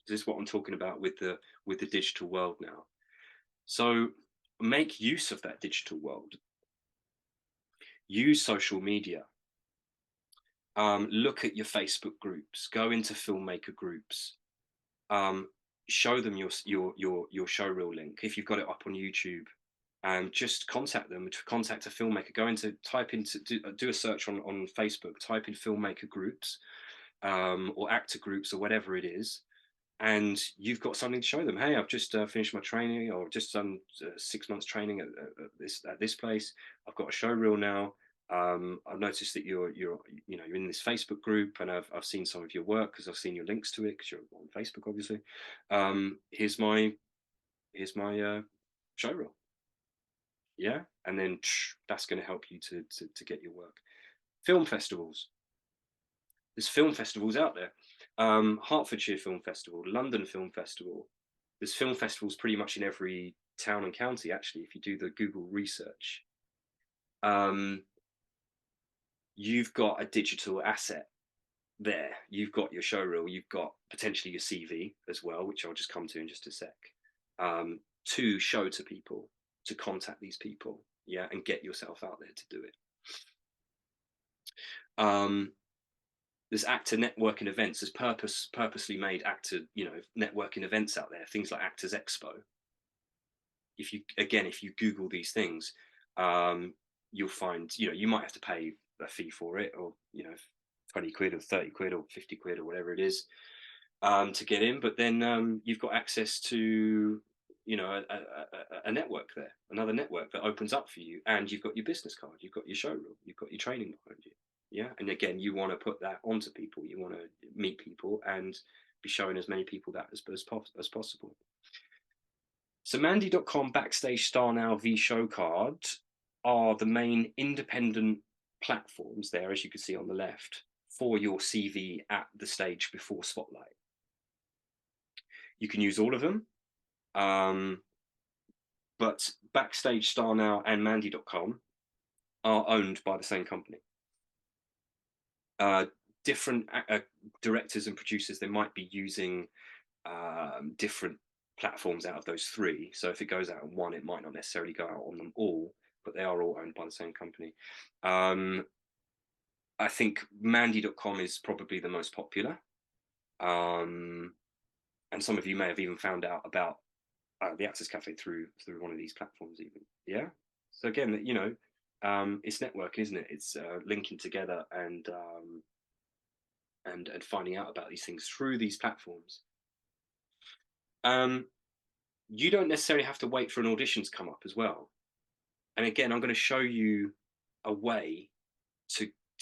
This is what I'm talking about with the digital world now. So make use of that digital world. Use social media. Look at your Facebook groups. Go into filmmaker groups. Show them your show reel link if you've got it up on YouTube. Just contact them. To contact a filmmaker, go into do a search on Facebook. Type in filmmaker groups or actor groups or whatever it is, and you've got something to show them. Hey, I've just finished my training, or just done 6 months training at this place. I've got a show reel now. I've noticed that you're in this Facebook group, and I've seen some of your work because I've seen your links to it because you're on Facebook, obviously. Here's my show reel. Yeah, and then that's going to help you to get your work. Film festivals. There's film festivals out there. Hertfordshire Film Festival, London Film Festival. There's film festivals pretty much in every town and county, actually, if you do the Google research. You've got a digital asset there. You've got your show reel, you've got potentially your CV as well, which I'll just come to in just a sec, to show to people, to contact these people, yeah, and get yourself out there to do it. There's actor networking events. There's purposely made actor, networking events out there. Things like Actors Expo. If you Google these things, you'll find, you might have to pay a fee for it, or 20 quid or 30 quid or 50 quid or whatever it is, to get in. But then you've got access to a network there, another network that opens up for you, and you've got your business card, you've got your show reel, you've got your training behind you. Yeah, and again, you want to put that onto people. You want to meet people and be showing as many people that as possible. So Mandy.com, Backstage, Star Now, V-Show Card are the main independent platforms there, as you can see on the left, for your CV at the stage before Spotlight. You can use all of them, but Backstage, Star Now, and Mandy.com are owned by the same company. Different directors and producers, they might be using different platforms out of those three. So if it goes out on one, it might not necessarily go out on them all, but they are all owned by the same company. I think Mandy.com is probably the most popular. And some of you may have even found out about the Actors Cafe through one of these platforms even. Yeah. So again, it's networking, isn't it? It's linking together and finding out about these things through these platforms. You don't necessarily have to wait for an audition to come up as well. And again, I'm going to show you a way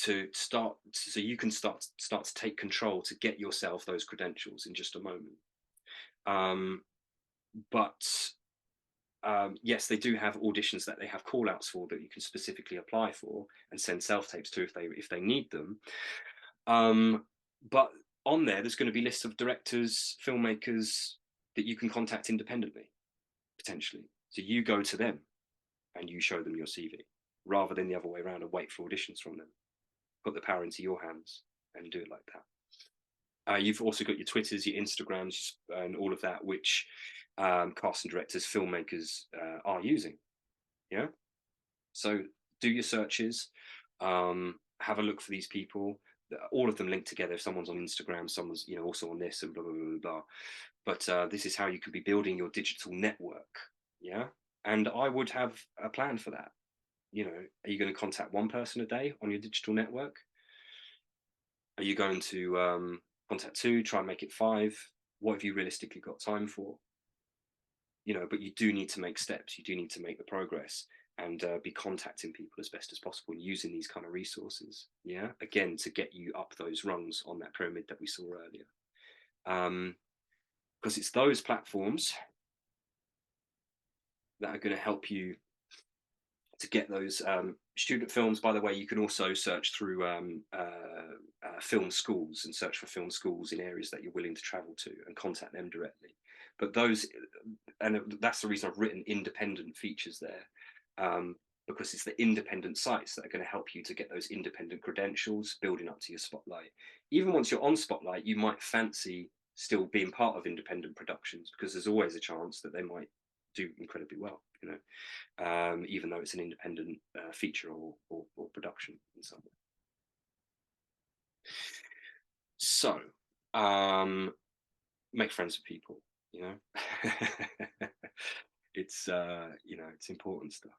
to start, so you can start to take control to get yourself those credentials in just a moment. Yes, they do have auditions that they have call outs for that you can specifically apply for and send self tapes to if they need them. But on there's going to be lists of directors, filmmakers that you can contact independently, potentially. So you go to them and you show them your CV, rather than the other way around and wait for auditions from them. Put the power into your hands and do it like that. You've also got your Twitters, your Instagrams, and all of that, which casting directors, filmmakers are using. Yeah. So do your searches, have a look for these people. All of them linked together. If someone's on Instagram, someone's also on this, and blah blah blah blah. But this is how you could be building your digital network. Yeah. And I would have a plan for that. Are you going to contact one person a day on your digital network? Are you going to contact 2, try and make it 5? What have you realistically got time for? But you do need to make steps. You do need to make the progress and be contacting people as best as possible and using these kind of resources. Yeah, again, to get you up those rungs on that pyramid that we saw earlier. Because it's those platforms that are going to help you to get those student films. By the way, you can also search through film schools and search for film schools in areas that you're willing to travel to and contact them directly. But and that's the reason I've written independent features there, because it's the independent sites that are going to help you to get those independent credentials, building up to your Spotlight. Even once you're on Spotlight, you might fancy still being part of independent productions, because there's always a chance that they might do incredibly well, even though it's an independent feature or production in some way. So make friends with people, it's it's important stuff.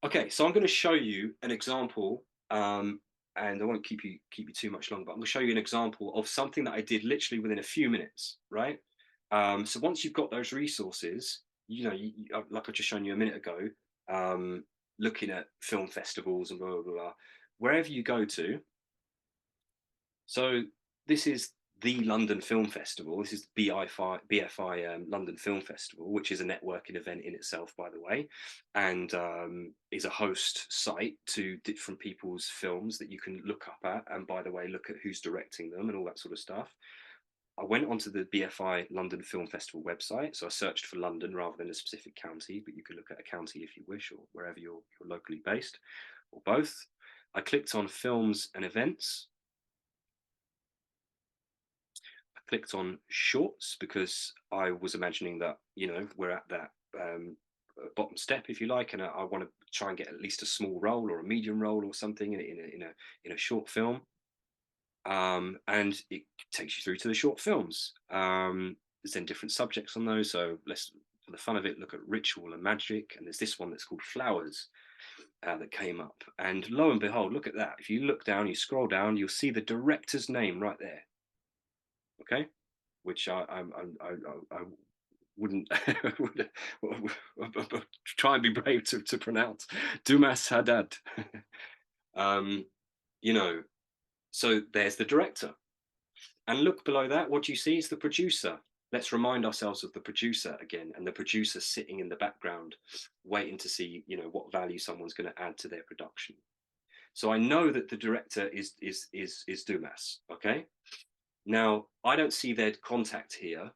Okay, so I'm going to show you an example, and I won't keep you too much longer, but I'm going to show you an example of something that I did literally within a few minutes, right? So once you've got those resources, like I've just shown you a minute ago, looking at film festivals and blah, blah, blah, wherever you go to. So this is the London Film Festival. This is BFI London Film Festival, which is a networking event in itself, by the way, and is a host site to different people's films that you can look up at, and by the way, look at who's directing them and all that sort of stuff. I went onto the BFI London Film Festival website, so I searched for London rather than a specific county, but you can look at a county if you wish, or wherever you're locally based, or both. I clicked on films and events. Clicked on shorts because I was imagining that, you know, we're at that bottom step, if you like, and I want to try and get at least a small role or a medium role or something in a short film. And it takes you through to the short films. There's then different subjects on those. So let's, for the fun of it, look at ritual and magic. And there's this one that's called Flowers that came up. And lo and behold, look at that. If you look down, you scroll down, you'll see the director's name right there. Okay, which I wouldn't try and be brave to pronounce. Dumas Haddad. You know, so there's the director. And look below that, what you see is the producer. Let's remind ourselves of the producer again, and the producer sitting in the background, waiting to see, you know, what value someone's going to add to their production. So I know that the director is Dumas. Okay. Now, I don't see their contact here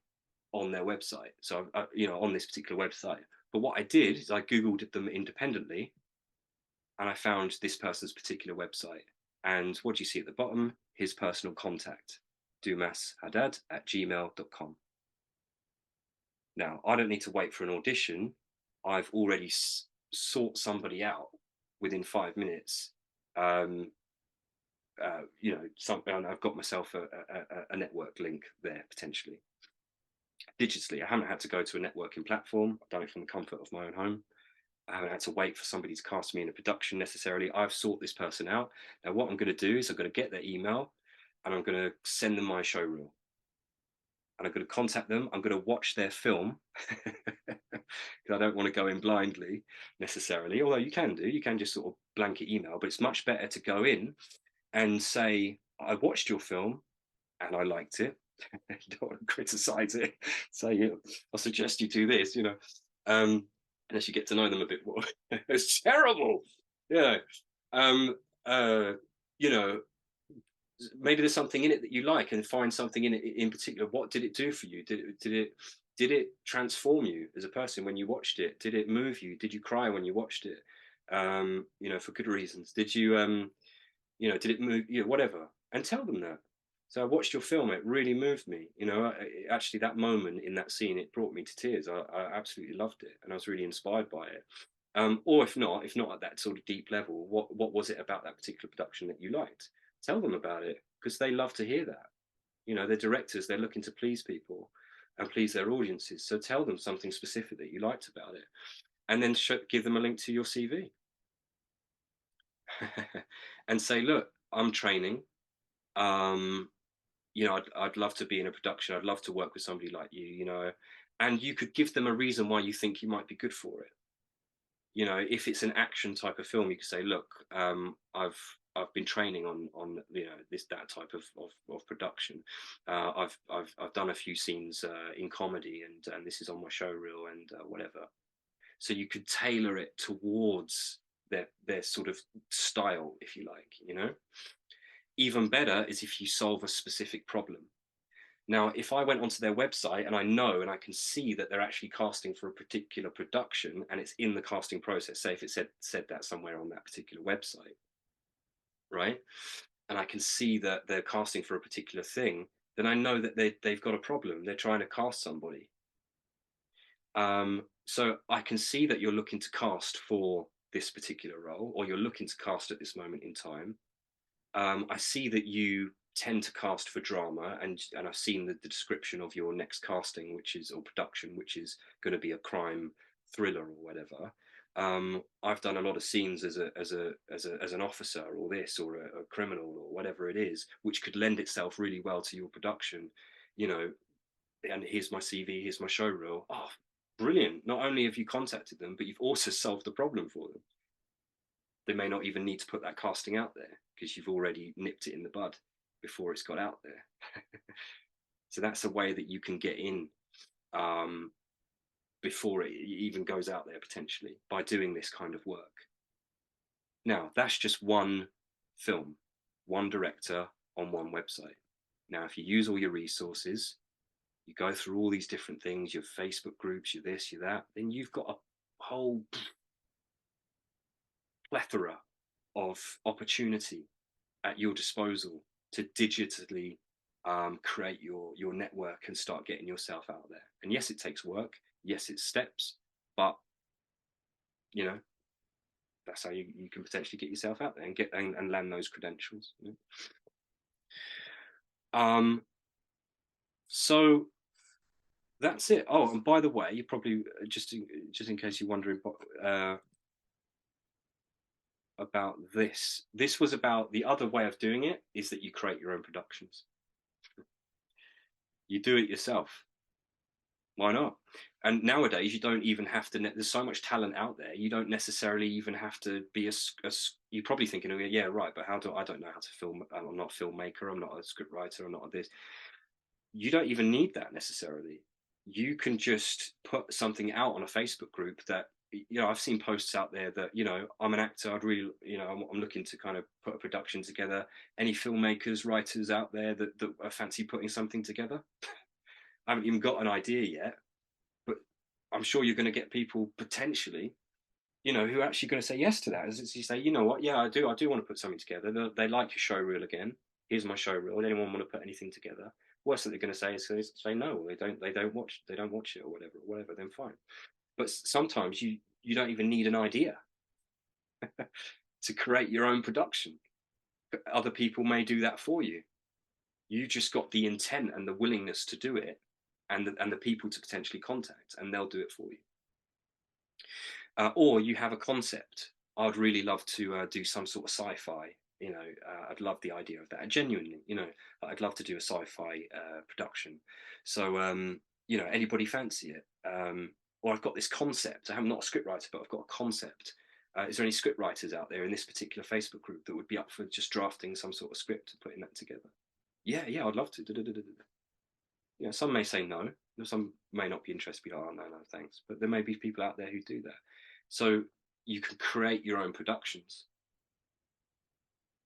on their website. So, you know, on this particular website. But what I did is I Googled them independently and I found this person's particular website. And what do you see at the bottom? His personal contact, dumashaddad@gmail.com. Now, I don't need to wait for an audition. I've already sought somebody out within 5 minutes. You know, and I've got myself a network link there potentially. Digitally, I haven't had to go to a networking platform. I've done it from the comfort of my own home. I haven't had to wait for somebody to cast me in a production necessarily. I've sought this person out. Now, what I'm going to do is I'm going to get their email and I'm going to send them my show reel. And I'm going to contact them. I'm going to watch their film because I don't want to go in blindly necessarily. Although you can just sort of blanket email, but it's much better to go in and say, I watched your film and I liked it. You don't want to criticize it. Say, I'll suggest you do this, you know, unless you get to know them a bit more. It's terrible. Yeah. You know, maybe there's something in it that you like, and find something in it in particular. What did it do for you? Did it transform you as a person when you watched it? Did it move you? Did you cry when you watched it? You know, for good reasons. Did you you know, did it move you? Whatever, and tell them that. So I watched your film; it really moved me. You know, actually, that moment in that scene, it brought me to tears. I absolutely loved it, and I was really inspired by it. Or if not at that sort of deep level, what was it about that particular production that you liked? Tell them about it, because they love to hear that. You know, they're directors; they're looking to please people and please their audiences. So tell them something specific that you liked about it, and then give them a link to your CV. And say, look, I'm training. You know, I'd love to be in a production. I'd love to work with somebody like you know, and you could give them a reason why you think you might be good for it. You know, if it's an action type of film, you could say, look, I've been training on you know, that type of production. I've done a few scenes in comedy, and this is on my show reel and whatever. So you could tailor it towards their sort of style, if you like, you know. Even better is if you solve a specific problem. Now, if I went onto their website and I know and I can see that they're actually casting for a particular production and it's in the casting process, say if it said that somewhere on that particular website, right? And I can see that they're casting for a particular thing, then I know that they've got a problem. They're trying to cast somebody. So I can see that you're looking to cast for this particular role, or you're looking to cast at this moment in time. I see that you tend to cast for drama, and I've seen the description of your next casting, or production, which is going to be a crime thriller or whatever. I've done a lot of scenes as an officer, or this, or a criminal, or whatever it is, which could lend itself really well to your production, you know. And here's my CV, here's my show reel. Oh, brilliant! Not only have you contacted them, but you've also solved the problem for them. They may not even need to put that casting out there because you've already nipped it in the bud. before it's got out there. So that's a way that you can get in before it even goes out there, potentially, by doing this kind of work. Now, that's just one film, one director on one website. Now, if you use all your resources, you go through all these different things, your Facebook groups, your this, your that, then you've got a whole plethora of opportunity at your disposal to digitally create your network and start getting yourself out there. And yes, it takes work. Yes, it's steps, but you know, that's how you can potentially get yourself out there and get and land those credentials. You know? So that's it. Oh, and by the way, you probably just in case you're wondering about this. This was about the other way of doing it is that you create your own productions. You do it yourself. Why not? And nowadays, you don't even have to. There's so much talent out there. You don't necessarily even have to be you're probably thinking, oh yeah, right. But I don't know how to film. I'm not a filmmaker. I'm not a script writer. I'm not a this. You don't even need that necessarily. You can just put something out on a Facebook group that, you know, I've seen posts out there that, you know, I'm an actor. I'd really, you know, I'm looking to kind of put a production together. Any filmmakers, writers out there that are fancy putting something together? I haven't even got an idea yet, but I'm sure you're going to get people potentially, you know, who are actually going to say yes to that. As you say, you know what? Yeah, I do want to put something together. They like your show reel again. Here's my show reel. Anyone want to put anything together? Worst that they're going to say is say no. Or they don't watch it or whatever. Then fine. But sometimes you don't even need an idea to create your own production. Other people may do that for you. You just got the intent and the willingness to do it, and the people to potentially contact, and they'll do it for you. Or you have a concept. I'd really love to do some sort of sci-fi. You know, I'd love the idea of that. And genuinely, you know, I'd love to do a sci-fi production. So, you know, anybody fancy it? Or I've got this concept. I'm not a script writer, but I've got a concept. Is there any script writers out there in this particular Facebook group that would be up for just drafting some sort of script and putting that together? Yeah, I'd love to. You know, some may say no. Some may not be interested. Be like, oh no, thanks. But there may be people out there who do that. So you can create your own productions,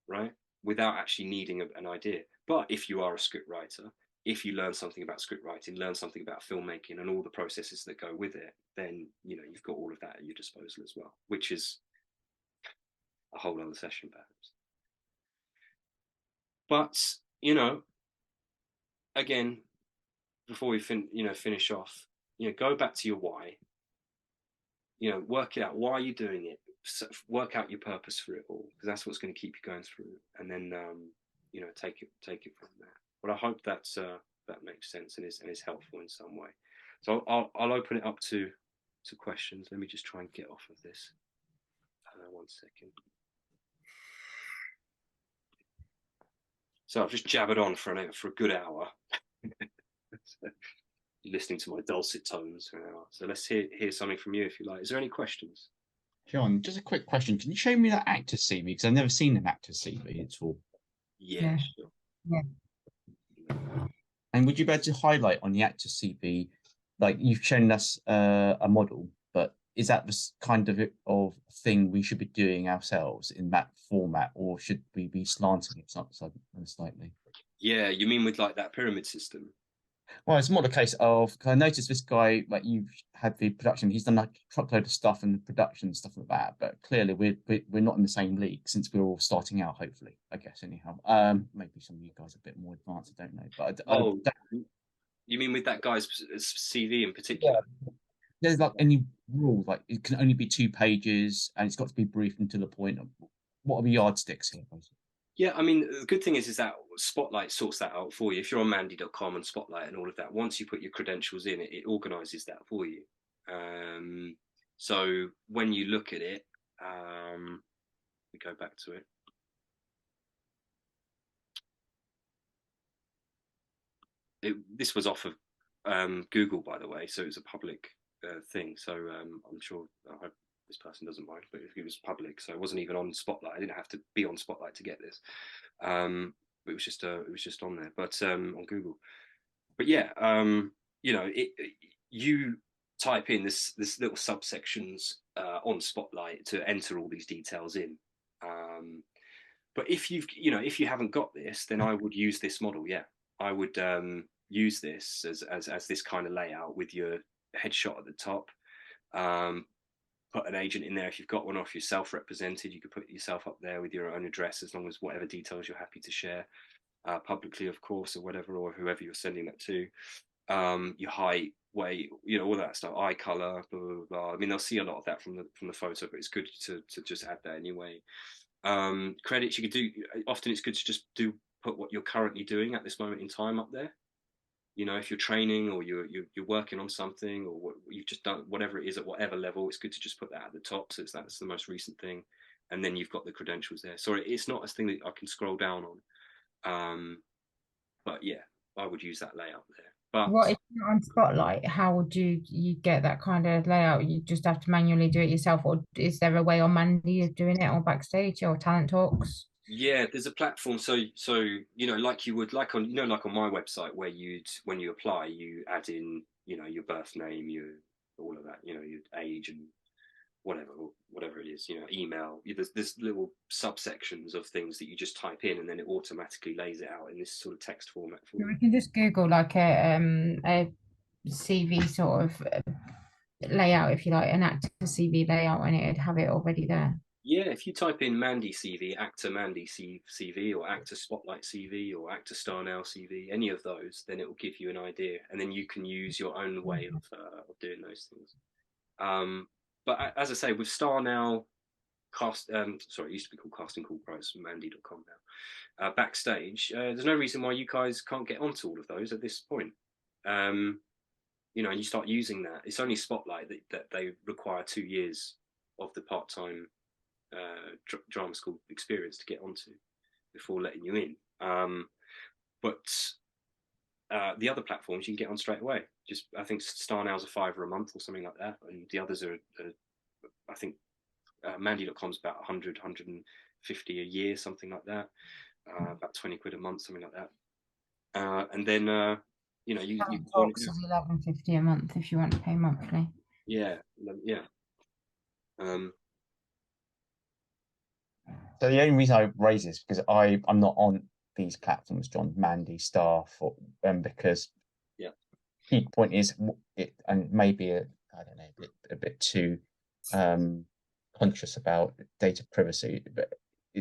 right? Without actually needing an idea. But if you are a script writer, if you learn something about script writing, learn something about filmmaking and all the processes that go with it, then, you know, you've got all of that at your disposal as well, which is a whole other session perhaps. But, you know, again, before we finish off, you know, go back to your why. You know, work it out. Why are you doing it? Work out your purpose for it all, because that's what's going to keep you going through. And then, you know, take it from there. But I hope that makes sense and is helpful in some way. So I'll open it up to questions. Let me just try and get off of this. 1 second. So I've just jabbered on for a good hour. So, listening to my dulcet tones for an hour. So let's hear something from you if you like. Is there any questions? John, just a quick question. Can you show me that actor CV? Because I've never seen an actor CV at all. Yeah, sure. Yeah. And would you be able to highlight on the actor CV, like you've shown us a model, but is that the kind of thing we should be doing ourselves in that format, or should we be slanting it slightly? Yeah, you mean with like that pyramid system? Well, it's more the case of, cause I noticed this guy, like you've had the production, he's done like a truckload of stuff and production and stuff like that, but clearly we're not in the same league since we're all starting out, hopefully, I guess, anyhow. Maybe some of you guys are a bit more advanced, I don't know. But you mean with that guy's CV in particular? Yeah. There's like any rule, like it can only be 2 pages and it's got to be brief and to the point. What are the yardsticks here, basically? Yeah, I mean, the good thing is that Spotlight sorts that out for you. If you're on Mandy.com and Spotlight and all of that, once you put your credentials in, it organizes that for you. So when you look at it, we go back to it. This was off of Google, by the way, so it was a public thing. So I'm sure, I hope this person doesn't mind, but it was public, so it wasn't even on Spotlight. I didn't have to be on Spotlight to get this. It was just on there, but on Google. But yeah, you know, you type in this little subsections on Spotlight to enter all these details in. But if if you haven't got this, then I would use this model. Yeah, I would use this as this kind of layout with your headshot at the top. Put an agent in there if you've got one, or if you're self-represented, you could put yourself up there with your own address, as long as whatever details you're happy to share publicly, of course, or whatever, or whoever you're sending that to. Your height, weight, all that stuff, eye color, blah, blah, blah. I mean, they'll see a lot of that from the photo, but it's good to just add that anyway. Credits you could do. Often it's good to just put what you're currently doing at this moment in time up there. If you're training or you're working on something, or what you've just done, whatever it is at whatever level, it's good to just put that at the top, so that's the most recent thing, and then you've got the credentials there. Sorry, it's not a thing that I can scroll down on, but yeah, I would use that layout there. But what if you're on Spotlight? How would you get that kind of layout? You just have to manually do it yourself, or is there a way on Mandy of doing it, or Backstage or Talent Talks? Yeah, there's a platform. So like you would, like on my website, where when you apply, you add in your birth name, all of that, your age and whatever it is, email. There's little subsections of things that you just type in, and then it automatically lays it out in this sort of text format for you. We can just Google like a CV sort of layout, if you like, an actor CV layout, and it'd have it already there. Yeah, if you type in Mandy CV, actor Mandy CV, or actor Spotlight CV, or actor Star Now CV, any of those, then it will give you an idea, and then you can use your own way of doing those things. But as I say, with Star Now, it used to be called Casting Call Price, Mandy.com now. Backstage, there's no reason why you guys can't get onto all of those at this point. And you start using that. It's only Spotlight that they require 2 years of the part-time drama school experience to get onto before letting you in. But the other platforms you can get on straight away. Just, I think Star Now's $5 a month or something like that, and the others are I think Mandy.com's about 100, 150 a year, something like that. About 20 quid a month, something like that. And then you Talks is $11.50 a month if you want to pay monthly. Yeah. So the only reason I raise this because I'm not on these platforms, John, Mandy, Star, because key point is it, and maybe I don't know, a bit too conscious about data privacy, but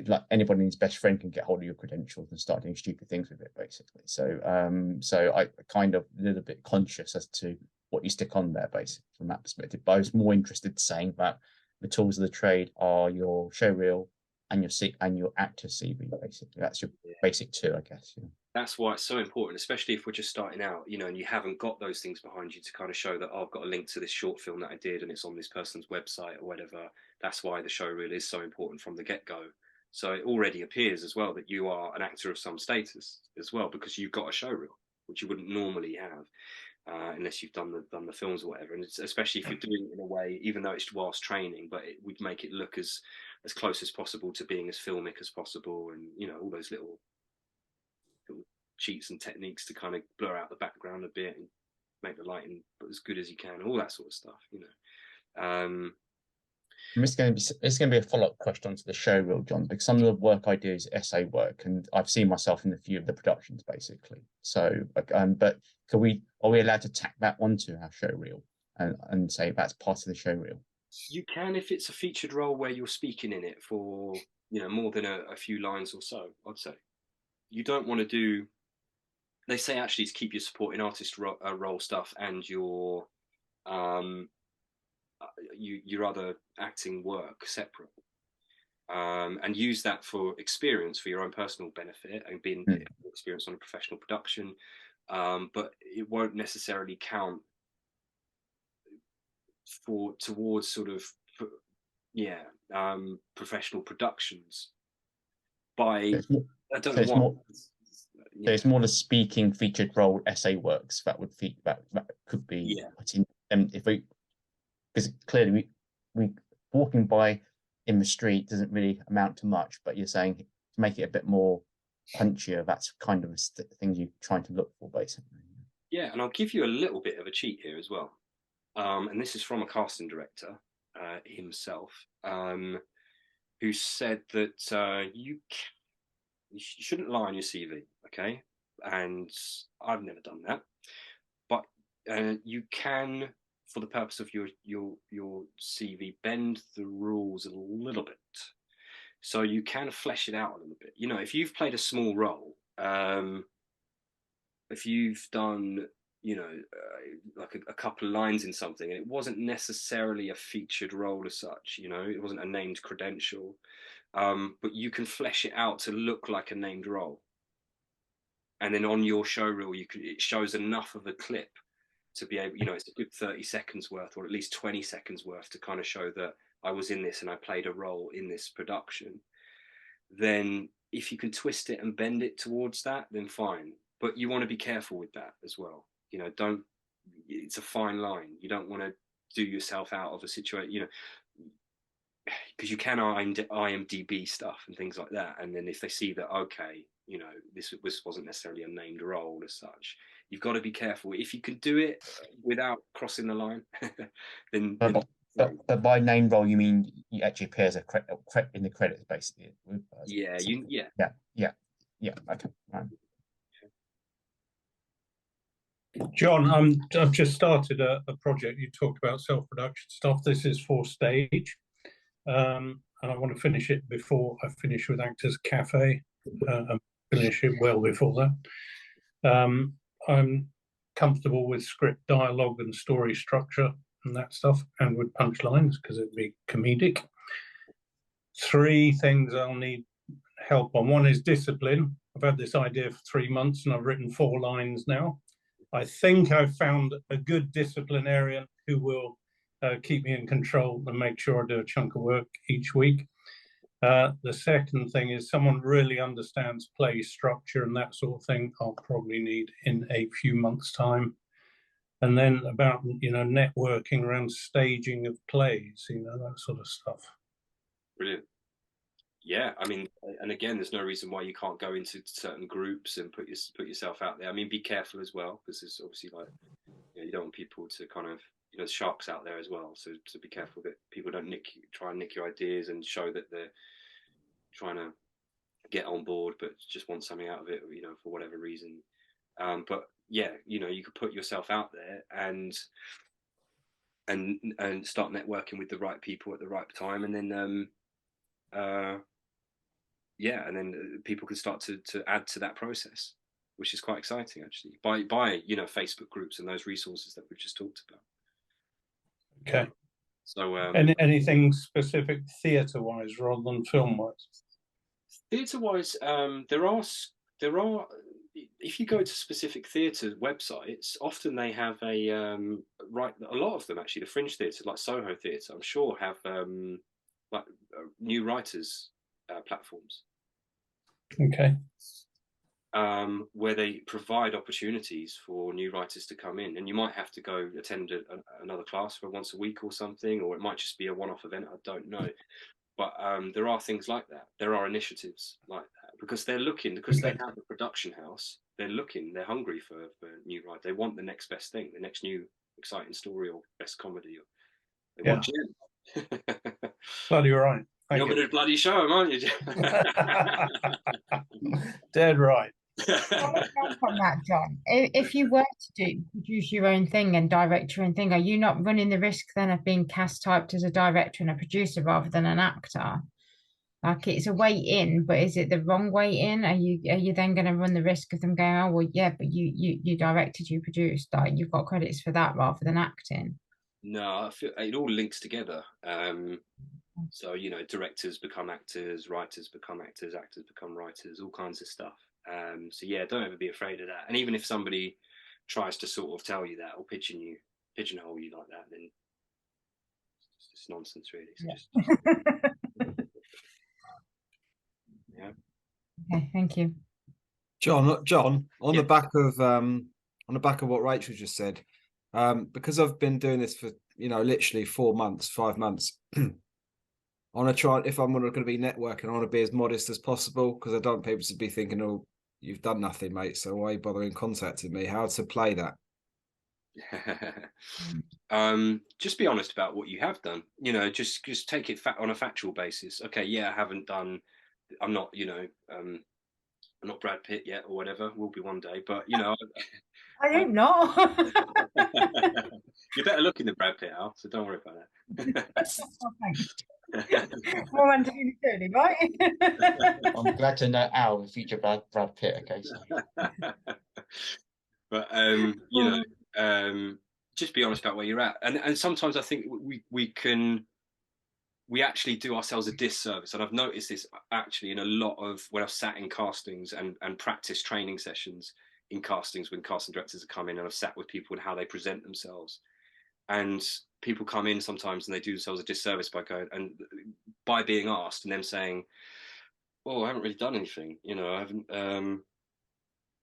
like anybody's best friend can get hold of your credentials and start doing stupid things with it, basically. So I kind of a little bit conscious as to what you stick on there, basically, from that perspective. But I was more interested in saying that the tools of the trade are your showreel and your actor CV, basically. That's your basic two, I guess. That's why it's so important, especially if we're just starting out, and you haven't got those things behind you to kind of show that, oh, I've got a link to this short film that I did and it's on this person's website or whatever. That's why the showreel is so important from the get-go. So it already appears as well that you are an actor of some status as well, because you've got a showreel, which you wouldn't normally have unless you've done the films or whatever. And it's, especially if you're doing it in a way, even though it's whilst training, but it would make it look as close as possible to being as filmic as possible, and all those little cheats and techniques to kind of blur out the background a bit and make the lighting as good as you can, all that sort of stuff. It's going to be a follow-up question to the showreel, John, because some of the work I do is essay work, and I've seen myself in a few of the productions, basically. So, but are we allowed to tack that onto our showreel and say that's part of the showreel? You can, if it's a featured role where you're speaking in it for more than a few lines or so. I'd say you don't want to do. They say actually to keep your supporting artist role stuff and your other acting work separate, and use that for experience, for your own personal benefit and being experienced on a professional production, but it won't necessarily count towards sort of professional productions. It's more the speaking featured role essay works that could be put in, because clearly we walking by in the street doesn't really amount to much, but you're saying to make it a bit more punchier. That's kind of the thing you're trying to look for, basically. Yeah, and I'll give you a little bit of a cheat here as well. And this is from a casting director himself, who said that you shouldn't lie on your CV, okay? And I've never done that, but you can, for the purpose of your CV, bend the rules a little bit. So you can flesh it out a little bit. You know, if you've played a small role, if you've done, you know, like a couple of lines in something, and it wasn't necessarily a featured role as such, you know, it wasn't a named credential, but you can flesh it out to look like a named role. And then on your show reel, it shows enough of a clip to be able, you know, it's a good 30 seconds worth, or at least 20 seconds worth, to kind of show that I was in this and I played a role in this production. Then if you can twist it and bend it towards that, then fine. But you want to be careful with that as well. You know, it's a fine line. You don't want to do yourself out of a situation, you know, because you can IMDb stuff and things like that. And then if they see that, okay, you know, this wasn't necessarily a named role as such, you've got to be careful. If you can do it without crossing the line, then but by name role, you mean you actually appear as in the credits, basically. Yeah, yeah. Okay. Right. John, I've just started a project. You talked about self-production stuff. This is for stage, and I want to finish it before I finish with Actors Cafe. And finish it well before that. I'm comfortable with script dialogue and story structure and that stuff, and with punchlines, because it'd be comedic. 3 things I'll need help on. One is discipline. I've had this idea for 3 months and I've written 4 lines now. I think I've found a good disciplinarian who will keep me in control and make sure I do a chunk of work each week. The second thing is someone really understands play structure and that sort of thing. I'll probably need in a few months' time. And then about, you know, networking around staging of plays, you know, that sort of stuff. Brilliant. Yeah, I mean, and again, there's no reason why you can't go into certain groups and put yourself out there. I mean, be careful as well, because there's obviously, like, you know, you don't want people to kind of, you know, sharks out there as well. So be careful that people don't try and nick your ideas and show that they're trying to get on board, but just want something out of it, you know, for whatever reason. But yeah, you know, you could put yourself out there and start networking with the right people at the right time, and then yeah, and then people can start to add to that process, which is quite exciting, actually, by you know, Facebook groups and those resources that we've just talked about. Okay. So anything specific theatre wise rather than film wise? Theatre wise, there are if you go to specific theatre websites, often they have a lot of them, actually, the fringe theatre, like Soho Theatre, I'm sure, have like new writers platforms. Okay. Where they provide opportunities for new writers to come in, and you might have to go attend another class for once a week or something, or it might just be a one-off event, I don't know. But there are things like that. There are initiatives like that, because they're looking, because they have a production house, they're hungry for new writers. They want the next best thing, the next new exciting story, or best comedy, or they want Jim. Bloody right. You're going to bloody show them, aren't you, Jim? Dead right. From that, John, if you were to produce your own thing and direct your own thing, are you not running the risk then of being cast typed as a director and a producer rather than an actor? Like, it's a way in, but is it the wrong way in? Are you then going to run the risk of them going, oh well, yeah, but you directed, you produced, like, you've got credits for that rather than acting? No, I feel it all links together. So, you know, directors become actors, writers become actors, actors become writers, all kinds of stuff. So yeah, don't ever be afraid of that. And even if somebody tries to sort of tell you that, or pigeonhole you like that, then it's just nonsense, really. So yeah. Okay, thank you, John. On the back of what Rachel just said, because I've been doing this for, you know, literally 4 months, 5 months. I want to try, if I'm going to be networking, I want to be as modest as possible, because I don't want people to be thinking, oh, you've done nothing, mate, so why are you bothering contacting me? How to play that? Just be honest about what you have done. You know, just take it on a factual basis. Okay, yeah, I haven't done. I'm not, you know, I'm not Brad Pitt yet, or whatever. Will be one day, but you know, I don't know. you're better looking than Brad Pitt, Al. So don't worry about that. More Angelina Jolie, right? I'm glad to know Al, the future Brad Pitt. Okay, so But you know, just be honest about where you're at, and sometimes I think we actually do ourselves a disservice, and I've noticed this actually in a lot of when I've sat in castings and practice training sessions in castings when casting directors have come in, and I've sat with people and how they present themselves, and people come in sometimes and they do themselves a disservice by going and by being asked and them saying, "Oh, I haven't really done anything. You know, I haven't."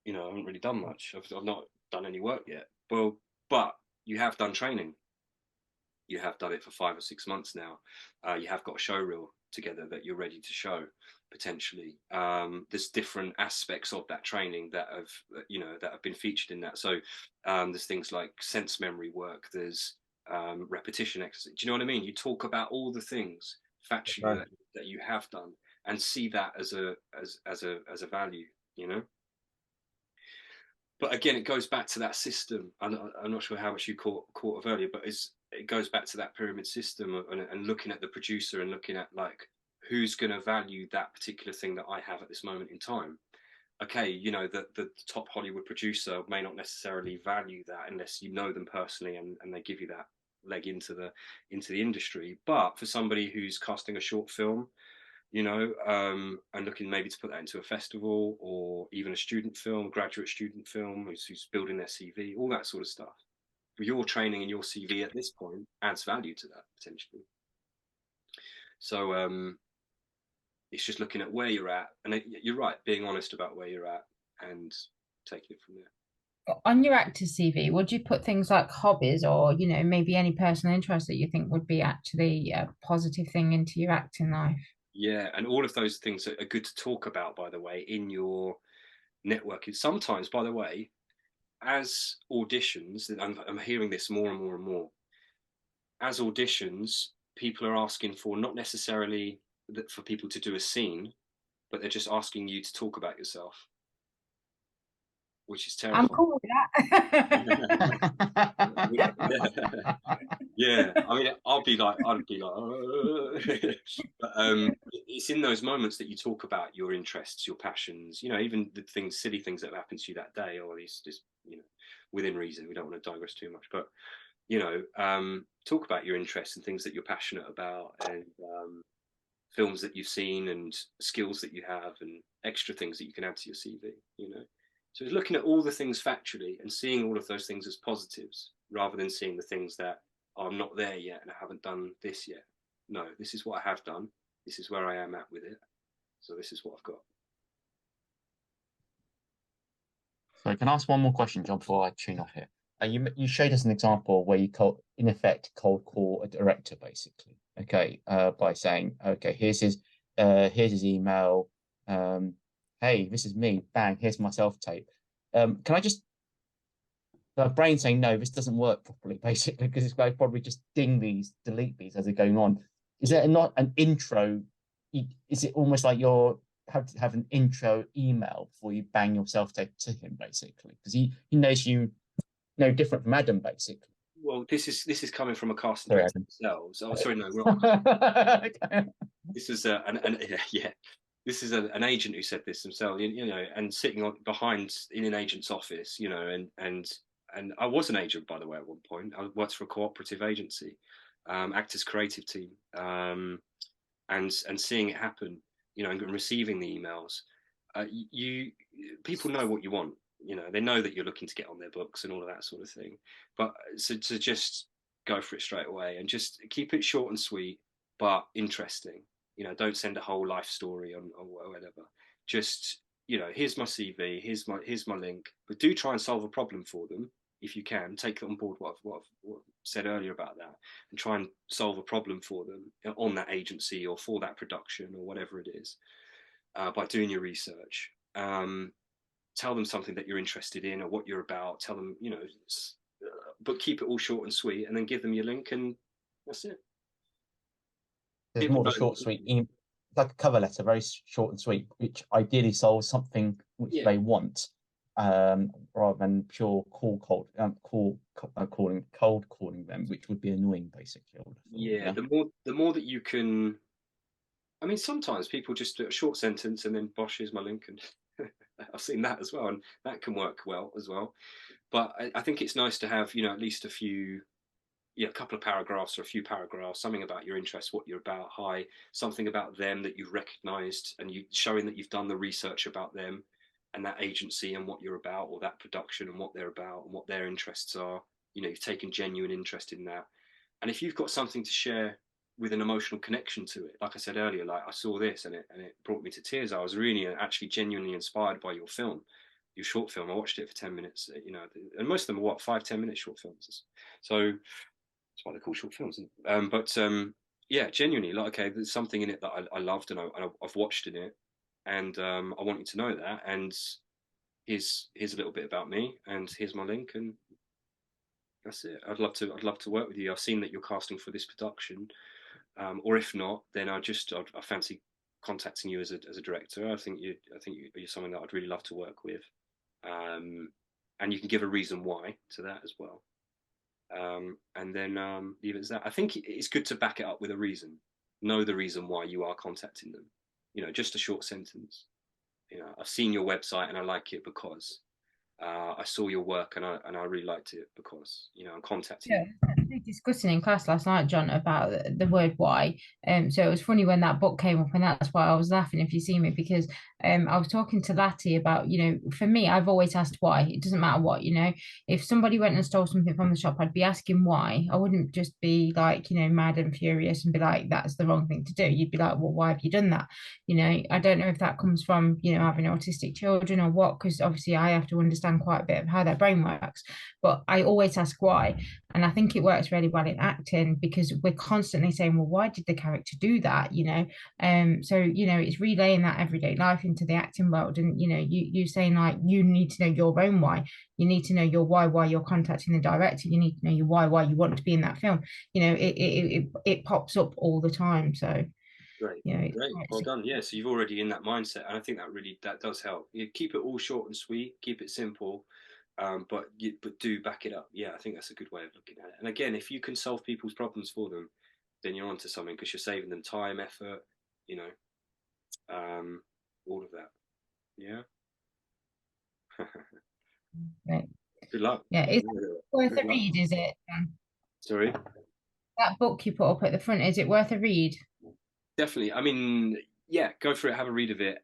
You know, I haven't really done much. I've not done any work yet. Well, but you have done training. You have done it for 5 or 6 months now. You have got a show reel together that you're ready to show potentially. There's different aspects of that training that have, you know, that have been featured in that. So there's things like sense memory work. There's repetition exercise. Do you know what I mean? You talk about all the things factually Right. that you have done and see that as a value. You know. But again, it goes back to that system. I'm not sure how much you caught of earlier, but it goes back to that pyramid system and looking at the producer and looking at like who's going to value that particular thing that I have at this moment in time. Okay, you know, the top Hollywood producer may not necessarily value that unless you know them personally and they give you that leg into the industry. But for somebody who's casting a short film, you know, and looking maybe to put that into a festival or even a student film, graduate student film, who's building their CV, all that sort of stuff. Your training and your CV at this point adds value to that potentially. So it's just looking at where you're at, and you're right, being honest about where you're at and taking it from there. On your actor CV, would you put things like hobbies or, you know, maybe any personal interest that you think would be actually a positive thing into your acting life? Yeah, and all of those things are good to talk about, by the way, in your networking. Sometimes, by the way, as auditions, and I'm hearing this more and more and more, as auditions, people are asking for not necessarily that for people to do a scene, but they're just asking you to talk about yourself, which is I'm terrifying. cool with that. Yeah, I mean, I'd be like, but it's in those moments that you talk about your interests, your passions, you know, even the things, silly things that have happened to you that day, or these just, you know, within reason. We don't want to digress too much, but you know, talk about your interests and things that you're passionate about, and films that you've seen, and skills that you have, and extra things that you can add to your CV. You know, so it's looking at all the things factually and seeing all of those things as positives, rather than seeing the things that I'm not there yet and I haven't done this yet. No, this is what I have done. This is where I am at with it. So this is what I've got. So can I ask one more question, John, before I tune off here? You showed us an example where you in effect cold call a director, basically. Okay, by saying, okay, here's his email. Hey, this is me. Bang, here's my self tape. Can I just the brain saying no, this doesn't work properly, basically, because it's going to probably just ding these, delete these as they're going on. Is there not an intro? Is it almost like you're have to have an intro email before you bang your self tape to him, basically, because he knows you no different from Adam, basically. Well, this is coming from a casting director themselves. Oh, sorry, no, this is yeah. This is an agent who said this themselves, you know, and sitting behind in an agent's office, you know, and I was an agent, by the way, at one point. I worked for a cooperative agency, Actors Creative Team, and seeing it happen, you know, and receiving the emails. People know what you want, you know, they know that you're looking to get on their books and all of that sort of thing. But so to just go for it straight away and just keep it short and sweet, but interesting. You know, don't send a whole life story or whatever. Just, you know, here's my CV, here's my link, but do try and solve a problem for them. if you can, take on board what I've said earlier about that, and try and solve a problem for them on that agency or for that production or whatever it is, by doing your research. Tell them something that you're interested in or what you're about. Tell them, you know, but keep it all short and sweet, and then give them your link, and that's it. There's People more of a don't- short, sweet, like a cover letter, very short and sweet, which ideally solves something which Yeah. they want, rather than pure cold calling them, which would be annoying, basically. I would have thought, Yeah, the more that you can. I mean, sometimes people just do a short sentence and then bosh, here's my link, and I've seen that as well, and that can work well as well. But I think it's nice to have, you know, at least a few, yeah, a couple of paragraphs or a few paragraphs, something about your interests, what you're about, something about them that you've recognised, and you showing that you've done the research about them and that agency and what you're about, or that production and what they're about and what their interests are. You know, you've taken genuine interest in that. And if you've got something to share with an emotional connection to it, like I said earlier, like I saw this and it brought me to tears. I was really actually genuinely inspired by your film, your short film. I watched it for 10 minutes, you know, and most of them are what, 5-10 minute short films. So that's why they're called short films. Yeah, genuinely, like, okay, there's something in it that I loved, and I've watched in it, and I want you to know that. And here's a little bit about me, and here's my link, and that's it. I'd love to work with you. I've seen that you're casting for this production, or if not, then I fancy contacting you as a director. I think you're someone that I'd really love to work with, and you can give a reason why to that as well. And then leave it as that. I think it's good to back it up with a reason. Know the reason why you are contacting them. You know, just a short sentence. You know, I've seen your website and I like it because I saw your work and I really liked it because, you know, I'm contacting you. We were discussing in class last night, John, about the word why. So it was funny when that book came up, and that's why I was laughing if you see me, because I was talking to Lati about, you know, for me, I've always asked why. It doesn't matter what, you know, if somebody went and stole something from the shop, I'd be asking why. I wouldn't just be like, you know, mad and furious and be like, that's the wrong thing to do. You'd be like, well, why have you done that? You know, I don't know if that comes from, you know, having autistic children or what, because obviously I have to understand quite a bit of how their brain works, but I always ask why. And I think it works really well in acting because we're constantly saying, well, why did the character do that? You know, so, you know, it's relaying that everyday life into the acting world. And, you know, you saying like, you need to know your own why. You need to know your why you're contacting the director. You need to know your why you want to be in that film. You know, it pops up all the time. So, Great, you know, great, well done. Yeah, so you've already in that mindset, and I think that does help. You keep it all short and sweet, keep it simple, but do back it up. Yeah, I think that's a good way of looking at it. And again, if you can solve people's problems for them, then you're onto something because you're saving them time, effort, you know, all of that. Yeah. right. Good luck. Yeah, it's worth Good a luck. read, is it? Sorry. That book you put up at the front, is it worth a read? Definitely. I mean, yeah, go for it. Have a read of it.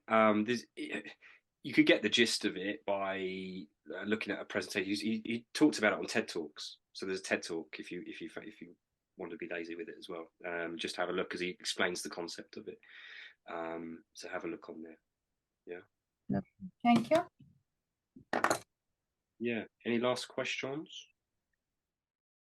You could get the gist of it by looking at a presentation. He talked about it on TED Talks. So there's a TED Talk if you want to be lazy with it as well. Just have a look because he explains the concept of it. So have a look on there. Yeah. Thank you. Yeah. Any last questions?